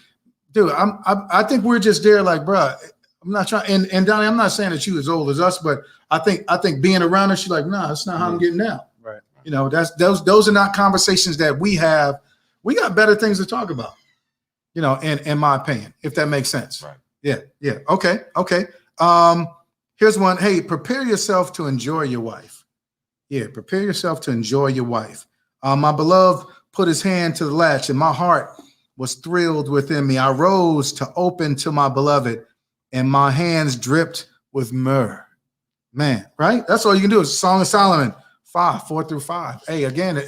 dude. I think we're just there, like, bruh. I'm not trying, and Donnie, I'm not saying that she was old as us, but I think being around her, she's like, nah, that's not how I'm getting down. Right. That's those are not conversations that we have. We got better things to talk about. In my opinion, if that makes sense. Right. Yeah. Okay. Here's one. Hey, prepare yourself to enjoy your wife. Yeah, prepare yourself to enjoy your wife. My beloved put his hand to the latch, and my heart was thrilled within me. I rose to open to my beloved, and my hands dripped with myrrh. Man, right? That's all you can do. It's Song of Solomon 4-5. Hey, again,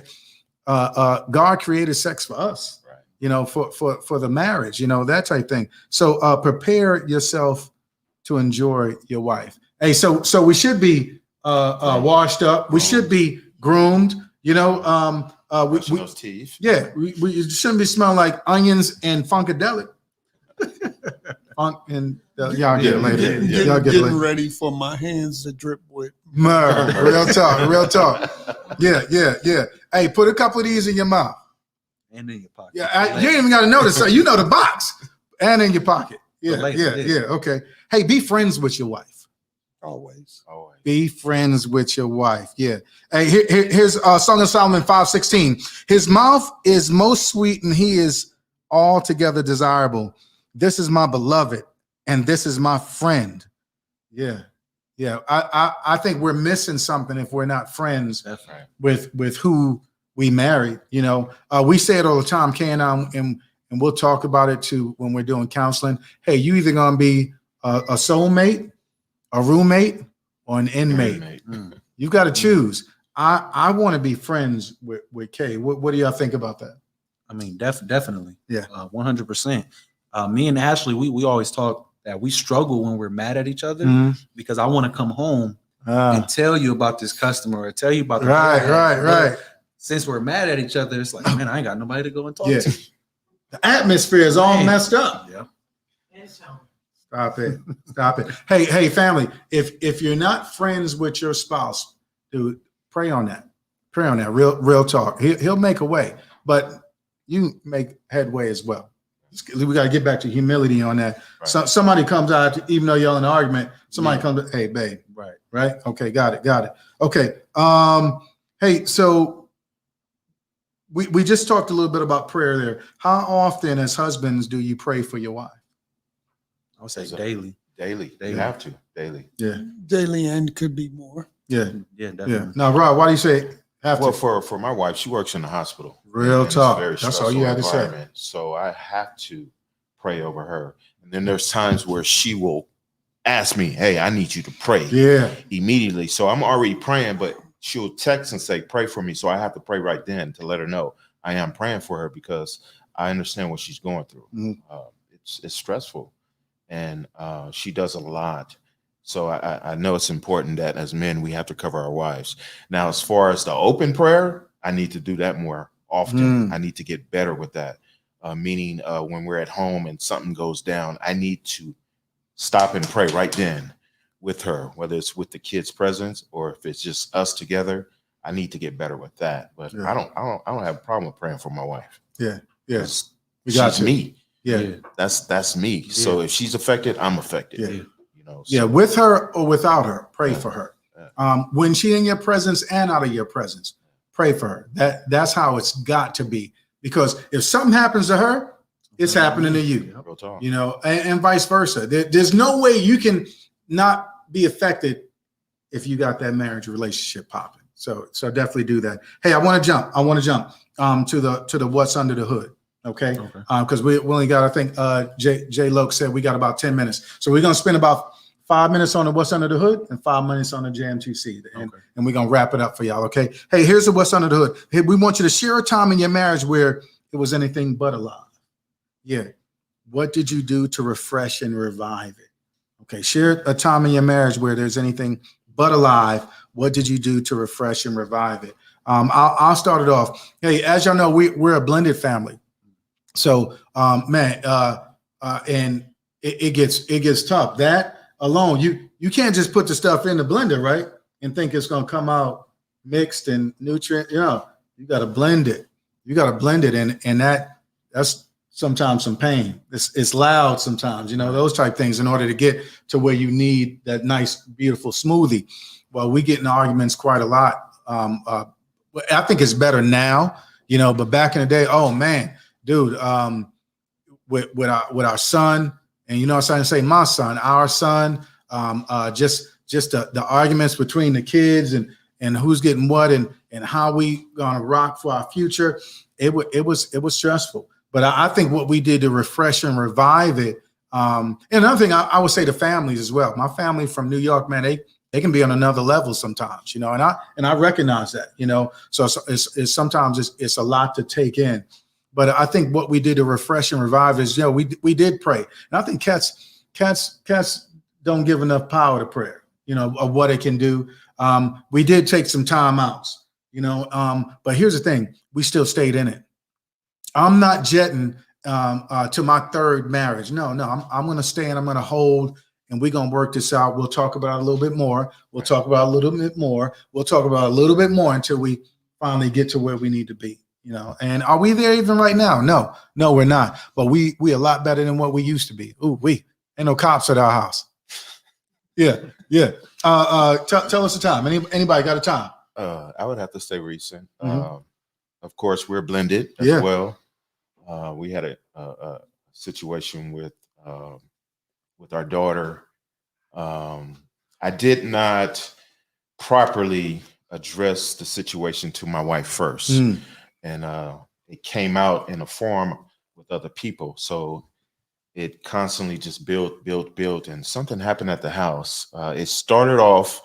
God created sex for us. Right. For the marriage, that type thing. So prepare yourself to enjoy your wife. Hey, so we should be washed up. We should be groomed. Brushing those teeth. Yeah, we shouldn't be smelling like onions and funkadelic. And y'all get it later. Y'all get it Getting later. ready for my hands to drip with Myrrh. Real talk. Yeah. Hey, put a couple of these in your mouth. And in your pocket. Yeah, you ain't even got to notice. So you know the box and in your pocket. Yeah. Okay. Hey, be friends with your wife. always. Be friends with your wife. Yeah. Hey, here's Song of Solomon 5:16. His mouth is most sweet, and he is altogether desirable. This is my beloved, and this is my friend. Yeah. I think we're missing something if we're not friends. That's right. with who we married. We say it all the time, and we'll talk about it too when we're doing counseling. Hey, you either gonna be a soulmate, a roommate, or an inmate. You got to choose. I want to be friends with Kay. What do y'all think about that? I mean, definitely. Yeah. 100%. Me and Ashley, we always talk that we struggle when we're mad at each other because I want to come home and tell you about this customer or tell you about the right. Since we're mad at each other, it's like, man, I ain't got nobody to go and talk to. The atmosphere is all messed up. Yeah. Stop it. Hey, family, if you're not friends with your spouse, dude, pray on that. Real talk. He'll make a way, but you make headway as well. We got to get back to humility on that. Right. So somebody comes out, even though you're in an argument, somebody comes, hey, babe. Right. Okay. Got it. Okay. Hey, so we just talked a little bit about prayer there. How often as husbands do you pray for your wife? I would say daily. You have to daily. Yeah. Daily and could be more. Yeah. Definitely. Yeah. Now, Rob, why do you say have to? Well, for my wife, she works in the hospital. Real talk. That's all you had to say. So I have to pray over her. And then there's times where she will ask me, hey, I need you to pray. Yeah. Immediately. So I'm already praying, but she'll text and say, pray for me. So I have to pray right then to let her know I am praying for her because I understand what she's going through. It's stressful. And she does a lot. So I know it's important that as men, we have to cover our wives. Now, as far as the open prayer, I need to do that more often. I need to get better with that. Meaning when we're at home and something goes down, I need to stop and pray right then with her, whether it's with the kids present or if it's just us together. I need to get better with that. But I don't have a problem with praying for my wife. Yeah. We got me. Yeah. That's me. Yeah. So if she's affected, I'm affected. Yeah. So. With her or without her, pray for her. When she's in your presence and out of your presence, pray for her. That's how it's got to be. Because if something happens to her, it's happening to you. And vice versa. There's no way you can not be affected if you got that marriage relationship popping. So definitely do that. Hey, I want to jump to the what's under the hood. Okay. Because we only got, I think Jay Loke said we got about 10 minutes. So we're going to spend about 5 minutes on the what's under the hood and 5 minutes on the JMTC. And we're going to wrap it up for y'all. Okay. Hey, here's the what's under the hood. Hey, we want you to share a time in your marriage where it was anything but alive. Yeah. What did you do to refresh and revive it? Okay. Share a time in your marriage where there's anything but alive. What did you do to refresh and revive it? I'll start it off. Hey, as y'all know, we're a blended family. So, and it gets tough. That alone, you can't just put the stuff in the blender, right, and think it's gonna come out mixed and nutrient. You know, you got to blend it. You got to blend it, and that's sometimes some pain. It's loud sometimes, you know, those type things in order to get to where you need that nice, beautiful smoothie. Well, we get in arguments quite a lot. I think it's better now, you know, but back in the day, oh man, dude, with our son, and you know what I'm saying, say my son, our son, just the arguments between the kids and who's getting what and how we gonna rock for our future. It was stressful. But I think what we did to refresh and revive it. And another thing I would say to families as well. My family from New York, man, they can be on another level sometimes, you know, and I recognize that, you know. So it's sometimes it's a lot to take in. But I think what we did to refresh and revive is, you know, we did pray. And I think cats don't give enough power to prayer, you know, of what it can do. We did take some time outs, you know, but here's the thing, we still stayed in it. I'm not jetting to my third marriage. No, I'm going to stay and I'm going to hold, and we're going to work this out. We'll talk about it a little bit more. We'll talk about it a little bit more. We'll talk about it a little bit more until we finally get to where we need to be, you know. And are we there even right now? No, we're not. But we a lot better than what we used to be. Ooh, we ain't no cops at our house. Yeah. Tell us the time. Anybody got a time? I would have to say recent. Mm-hmm. Of course, we're blended as well. We had a situation with our daughter. I did not properly address the situation to my wife first, and it came out in a forum with other people. So it constantly just built, and something happened at the house. It started off,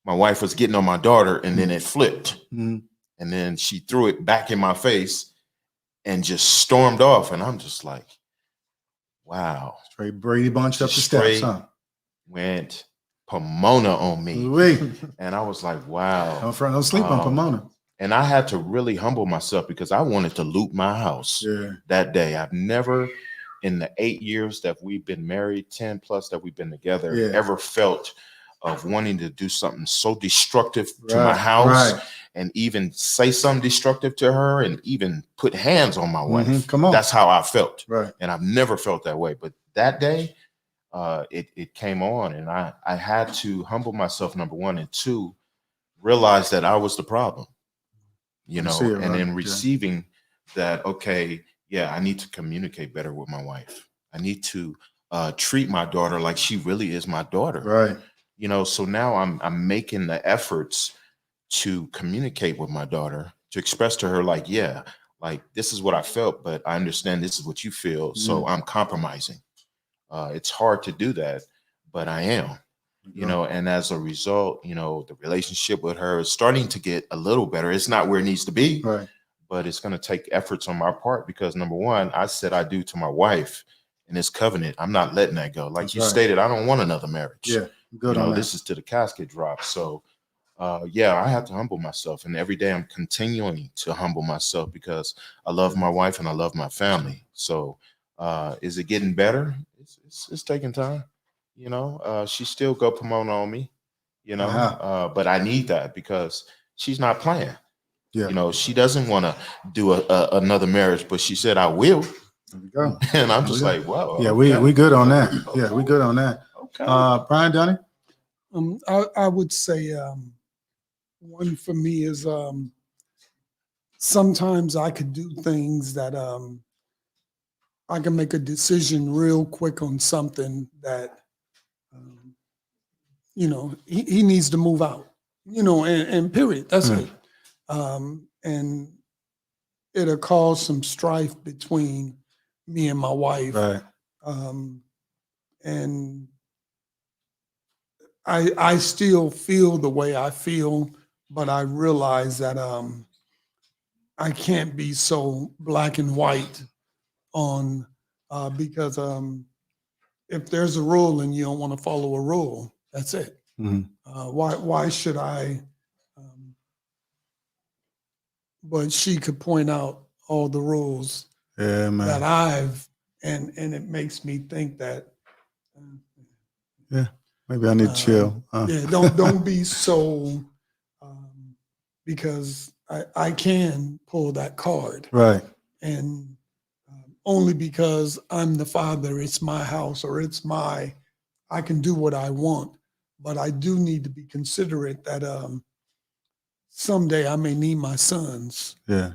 my wife was getting on my daughter, and then it flipped, and then she threw it back in my face and just stormed off. And I'm just like, wow. Straight Brady Bunch up the steps, huh? Went Pomona on me. And I was like, wow. Don't sleep on Pomona. And I had to really humble myself because I wanted to loot my house that day. I've never, in the 8 years that we've been married, 10 plus that we've been together, ever felt of wanting to do something so destructive to my house, and even say something destructive to her, and even put hands on my wife. Come on. That's how I felt. Right. And I've never felt that way. But that day, it came on, and I had to humble myself, number one, and two, realize that I was the problem, you know, and then receiving that, okay, yeah, I need to communicate better with my wife. I need to treat my daughter like she really is my daughter. Right. You know, so now I'm making the efforts to communicate with my daughter, to express to her, like, yeah, like, this is what I felt, but I understand this is what you feel. So I'm compromising. It's hard to do that, but I am, you know, and as a result, you know, the relationship with her is starting to get a little better. It's not where it needs to be, but it's going to take efforts on my part because, number one, I said I do to my wife in this covenant. I'm not letting that go. Like you stated, I don't want another marriage. Yeah. Good, you know, this is to the casket drop. So, I have to humble myself, and every day I'm continuing to humble myself because I love my wife and I love my family. So, is it getting better? It's taking time. You know, she still go Pomona on me. You know, but I need that because she's not playing. Yeah. You know, she doesn't want to do another marriage, but she said I will. There we go. And I'm just like, wow. Yeah, we good on that. Yeah, we good on that. Okay. Brian Dunning? I would say one for me is sometimes I could do things that I can make a decision real quick on something that, you know, he needs to move out. and period. That's it. And it'll cause some strife between me and my wife. Right. And I still feel the way I feel, but I realize that I can't be so black and white on because if there's a rule and you don't want to follow a rule, that's it. Why should I? But she could point out all the rules Yeah, man. that I've, and it makes me think that. Maybe I need to chill. Yeah, don't be so, because I can pull that card, Right. and only because I'm the father, it's my house, or I can do what I want, but I do need to be considerate that someday I may need my sons. Yeah.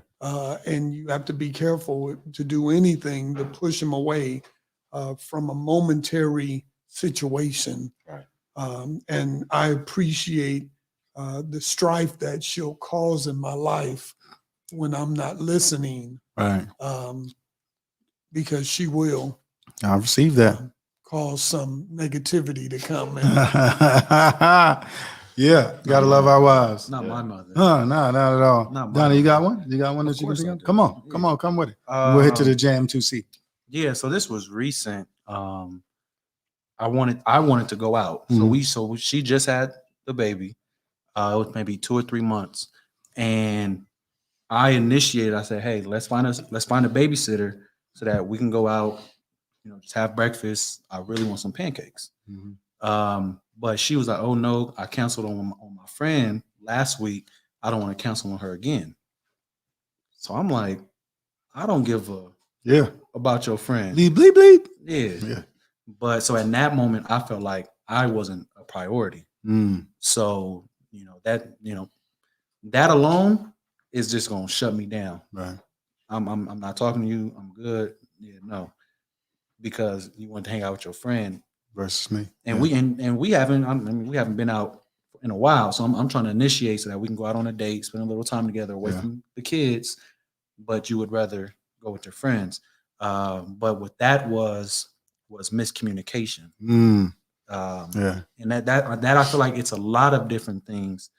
And you have to be careful to do anything to push them away from a momentary situation. Right. And I appreciate the strife that she'll cause in my life when I'm not listening, Right. because she will I received that. cause some negativity to come in. Yeah. Gotta love our wives. Not my mother. No, not at all. Not Donnie, mine. you got one? You got one Of that you can course think I of? do. Come on, Yeah. come with it. We'll hit to the Jam 2C. Yeah, so this was recent. I wanted to go out. So she just had the baby. It was maybe 2 or 3 months. And I initiated, I said, hey, let's find a babysitter so that we can go out, just have breakfast. I really want some pancakes. But she was like, oh no, I canceled on my friend last week. I don't want to cancel on her again. So I'm like, I don't give a about your friend. Bleep, bleep, bleep. Yeah. But so in that moment, I felt like I wasn't a priority. So, that alone is just gonna shut me down. Right. I'm not talking to you. I'm good. Yeah, no. Because you want to hang out with your friend Versus me. and we haven't been out in a while. So I'm trying to initiate so that we can go out on a date, spend a little time together away from the kids, but you would rather go with your friends. But what that was miscommunication. And that I feel like it's a lot of different things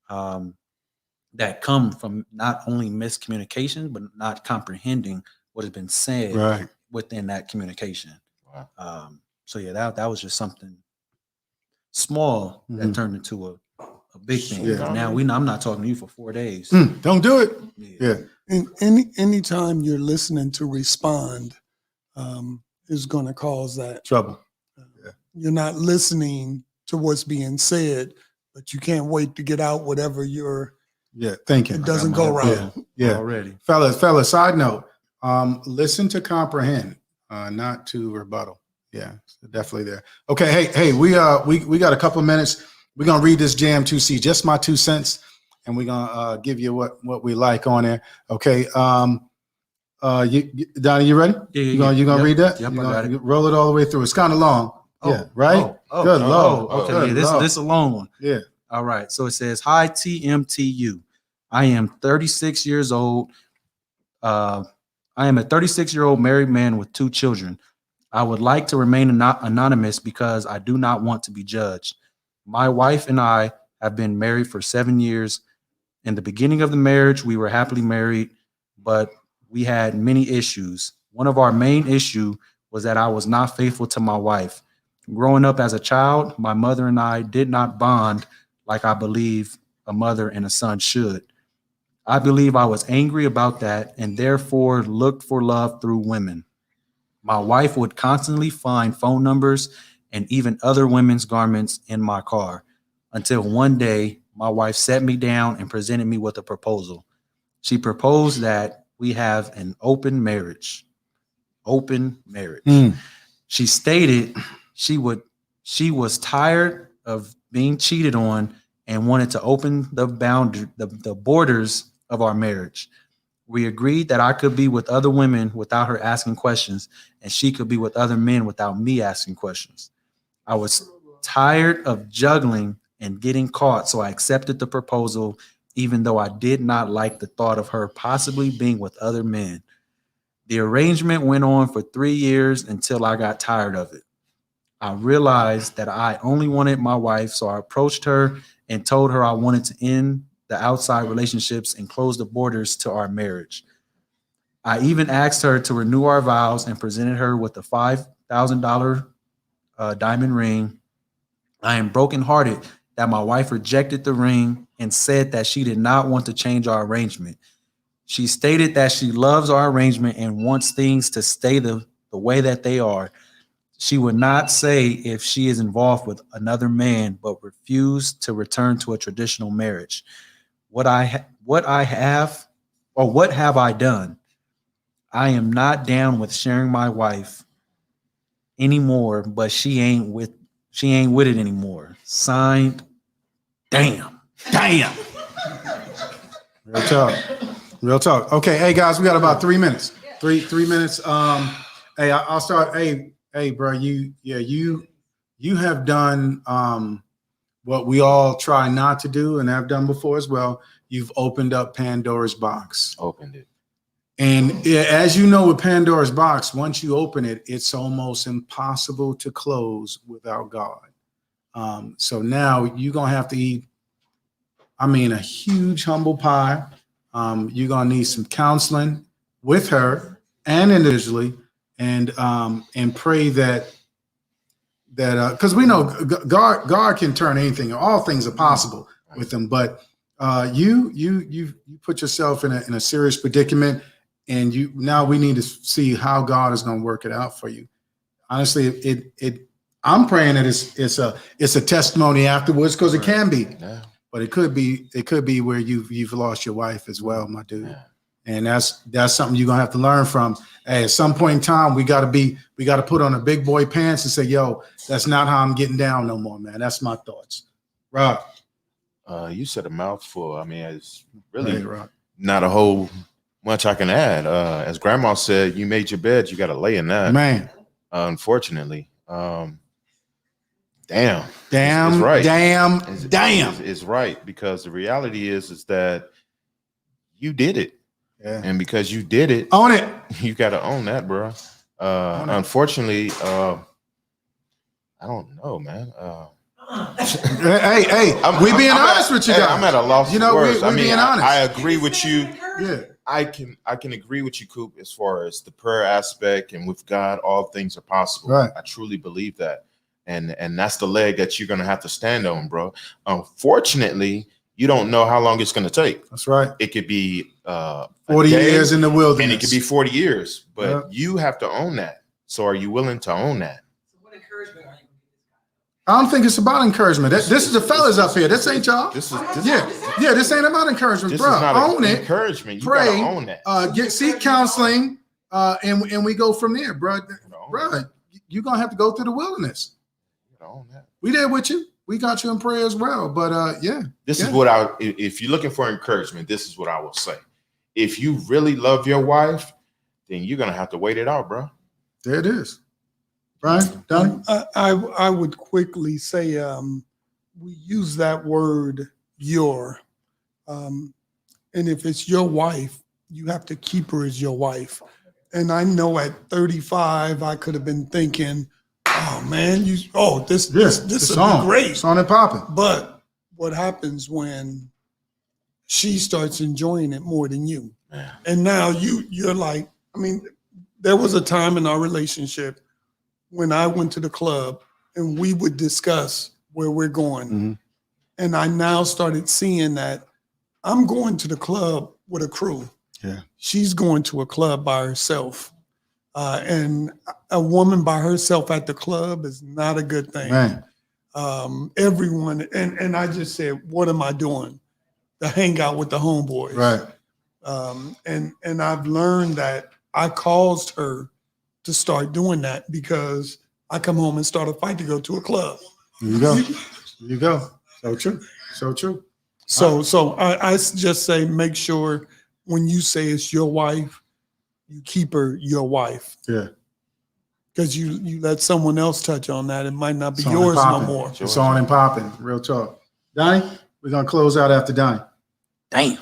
that come from not only miscommunication, but not comprehending what has been said within that communication. Wow. So yeah, that was just something small that turned into a big thing. Yeah. Now I'm not talking to you for 4 days. Don't do it. Yeah. And anytime you're listening to respond, is going to cause that Trouble. You're not listening to what's being said, but you can't wait to get out whatever you're thinking. It doesn't go right. Yeah. Already. Fellas, side note, listen to comprehend, not to rebuttal. Yeah, definitely there. Okay, hey, we got a couple minutes. We're gonna read this Jam 2C, just my 2 cents, and we're gonna give you what we like on there. Okay. Donnie, you ready? Yeah. You gonna read that? Yep, You I got gonna it. roll it all the way through. It's kind of long. Yeah, right? Good Lord. Okay, Good yeah, Lord. this is a long one. Yeah. All right. So it says, hi, TMTU. I am 36 years old. I am a 36-year-old married man with 2 children. I would like to remain anonymous because I do not want to be judged. My wife and I have been married for 7 years. In the beginning of the marriage, we were happily married, but we had many issues. One of our main issues was that I was not faithful to my wife. Growing up as a child, my mother and I did not bond like I believe a mother and a son should. I believe I was angry about that and therefore looked for love through women. My wife would constantly find phone numbers and even other women's garments in my car until one day my wife sat me down and presented me with a proposal. She proposed that we have an open marriage. She stated she was tired of being cheated on and wanted to open the borders of our marriage. We agreed that I could be with other women without her asking questions, and she could be with other men without me asking questions. I was tired of juggling and getting caught, so I accepted the proposal, even though I did not like the thought of her possibly being with other men. The arrangement went on for 3 years until I got tired of it. I realized that I only wanted my wife, so I approached her and told her I wanted to end the outside relationships and close the borders to our marriage. I even asked her to renew our vows and presented her with a $5,000 diamond ring. I am brokenhearted that my wife rejected the ring and said that she did not want to change our arrangement. She stated that she loves our arrangement and wants things to stay the way that they are. She would not say if she is involved with another man, but refused to return to a traditional marriage. What have I done? I am not down with sharing my wife anymore, but she ain't with it anymore. Signed, damn. Real talk. Real talk. Okay, hey guys, we got about 3 minutes. Three minutes. Hey, I'll start. Hey, bro, you have done what we all try not to do and have done before as well. You've opened up Pandora's box. Opened it. And as you know, with Pandora's box, once you open it, it's almost impossible to close without God. So now you're gonna have to eat, a huge humble pie. You're gonna need some counseling with her and individually, and pray that because we know God can turn anything. All things are possible with him, but you put yourself in a serious predicament, and now we need to see how God is going to work it out for you. Honestly, I'm praying that it's a testimony afterwards, because it can be, but it could be where you've lost your wife as well, my dude. Yeah. And that's something you're gonna have to learn from. Hey, at some point in time, we gotta put on the big boy pants and say, yo, that's not how I'm getting down no more, man. That's my thoughts. Rob. You said a mouthful. It's really not a whole much I can add. As Grandma said, you made your bed, you got to lay in that. Man. Unfortunately. Damn. Damn. It's right. Damn. It's right, because the reality is that you did it. Yeah. And because you did it, own it. You got to own that, bro. Unfortunately, I don't know, man. Hey, we being honest with you guys. I'm at a loss for words. We being honest. I agree with you. Yeah. I can agree with you, Coop, as far as the prayer aspect, and with God, all things are possible. Right. I truly believe that. And that's the leg that you're going to have to stand on, bro. Unfortunately, you don't know how long it's going to take. That's right. It could be 40 years in the wilderness. And it could be 40 years, but you have to own that. So are you willing to own that? So what encouragement are you? I don't think it's about encouragement. This is the fellas up here. This ain't y'all. This ain't about encouragement, bro. Own it. Encouragement. You pray. Gotta own that. Seek counseling, and we go from there, bro. Bro, you're gonna have to go through the wilderness. Own that. We there with you. We got you in prayer as well. But this is what if you're looking for encouragement, this is what I will say. If you really love your wife, then you're gonna have to wait it out, bro. There it is. Brian, Donnie? I would quickly say we use that word "your," and if it's your wife, you have to keep her as your wife. And I know at 35, I could have been thinking, "Oh man, this is great, it's on and popping." But what happens when she starts enjoying it more than you? Yeah. And now you're like, there was a time in our relationship when I went to the club and we would discuss where we're going. Mm-hmm. And I now started seeing that I'm going to the club with a crew. Yeah. She's going to a club by herself. And a woman by herself at the club is not a good thing. Man. Everyone, and I just said, what am I doing? To hang out with the homeboys. Right. And I've learned that I caused her to start doing that because I come home and start a fight to go to a club. There you go. There you go. So true. So true. So I just say, make sure when you say it's your wife, you keep her your wife. Yeah. Because you let someone else touch on that, it might not be yours no more. It's on and popping. Real talk. Donnie, we're gonna close out after Donnie. Damn.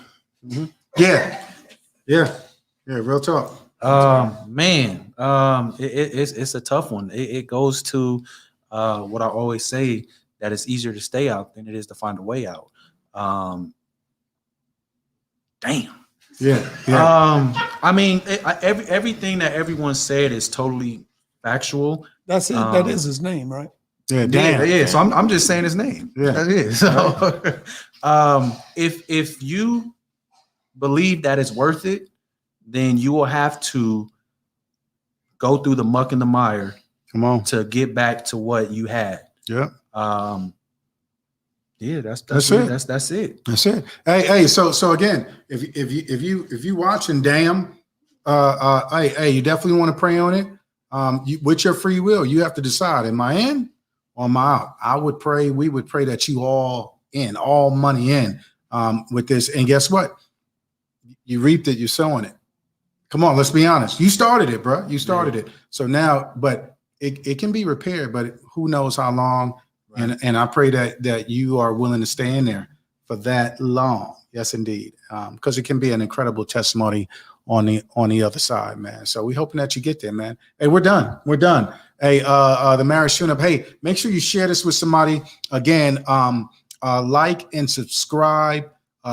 Yeah. Real talk. Man, it's a tough one. It goes to what I always say, that it's easier to stay out than it is to find a way out. Damn. Yeah. I mean, everything that everyone said is totally factual. That's it. That is his name, right? Yeah. Damn. Yeah. So I'm just saying his name. Yeah. That is. So, if you believe that it's worth it, then you will have to go through the muck and the mire. Come on. To get back to what you had. Yeah. Yeah, that's it. That's it. That's it. Hey. So again, if you watching, damn, hey, you definitely want to pray on it. With your free will, you have to decide: am I in or am I out? We would pray that you all money in with this. And guess what? You reaped it. You're sowing it. Come on, let's be honest. You started it, bro. You started it. So now, but it can be repaired, but who knows how long. Right. And I pray that you are willing to stay in there for that long. Yes, indeed. Because it can be an incredible testimony on the other side, man. So we're hoping that you get there, man. Hey, we're done. Hey, the marriage tune-up. Hey, make sure you share this with somebody. Again, like and subscribe.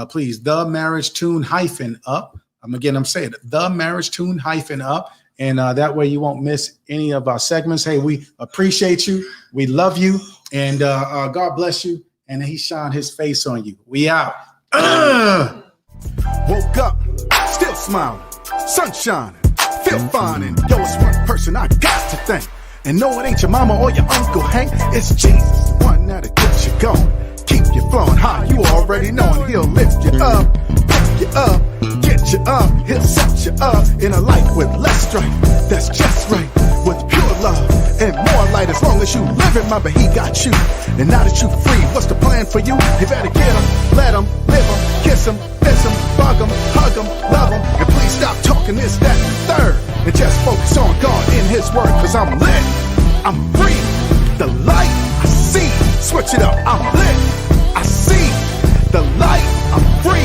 Please, the marriage tune -up. I'm saying it, the marriage tune -up. And that way you won't miss any of our segments. Hey, we appreciate you. We love you. And God bless you. And he shine his face on you. We out. Woke up, still smiling, sun shining, feel fine. And yo, it's one person I got to thank. And no, it ain't your mama or your Uncle Hank. It's Jesus, the one that'll get you going. Keep you flowing high. You already know, and he'll lift you up, pick you up, get you up. He'll set you up in a life with less strife. That's just right. With pure love and more light. As long as you live it, remember he got you. And now that you free, what's the plan for you? You better get him, let him, live him, kiss him, miss him, bug him, hug him, love him. And please stop talking this, that, and the third. And just focus on God in his word. Cause I'm lit, I'm free. The light I see, switch it up, I'm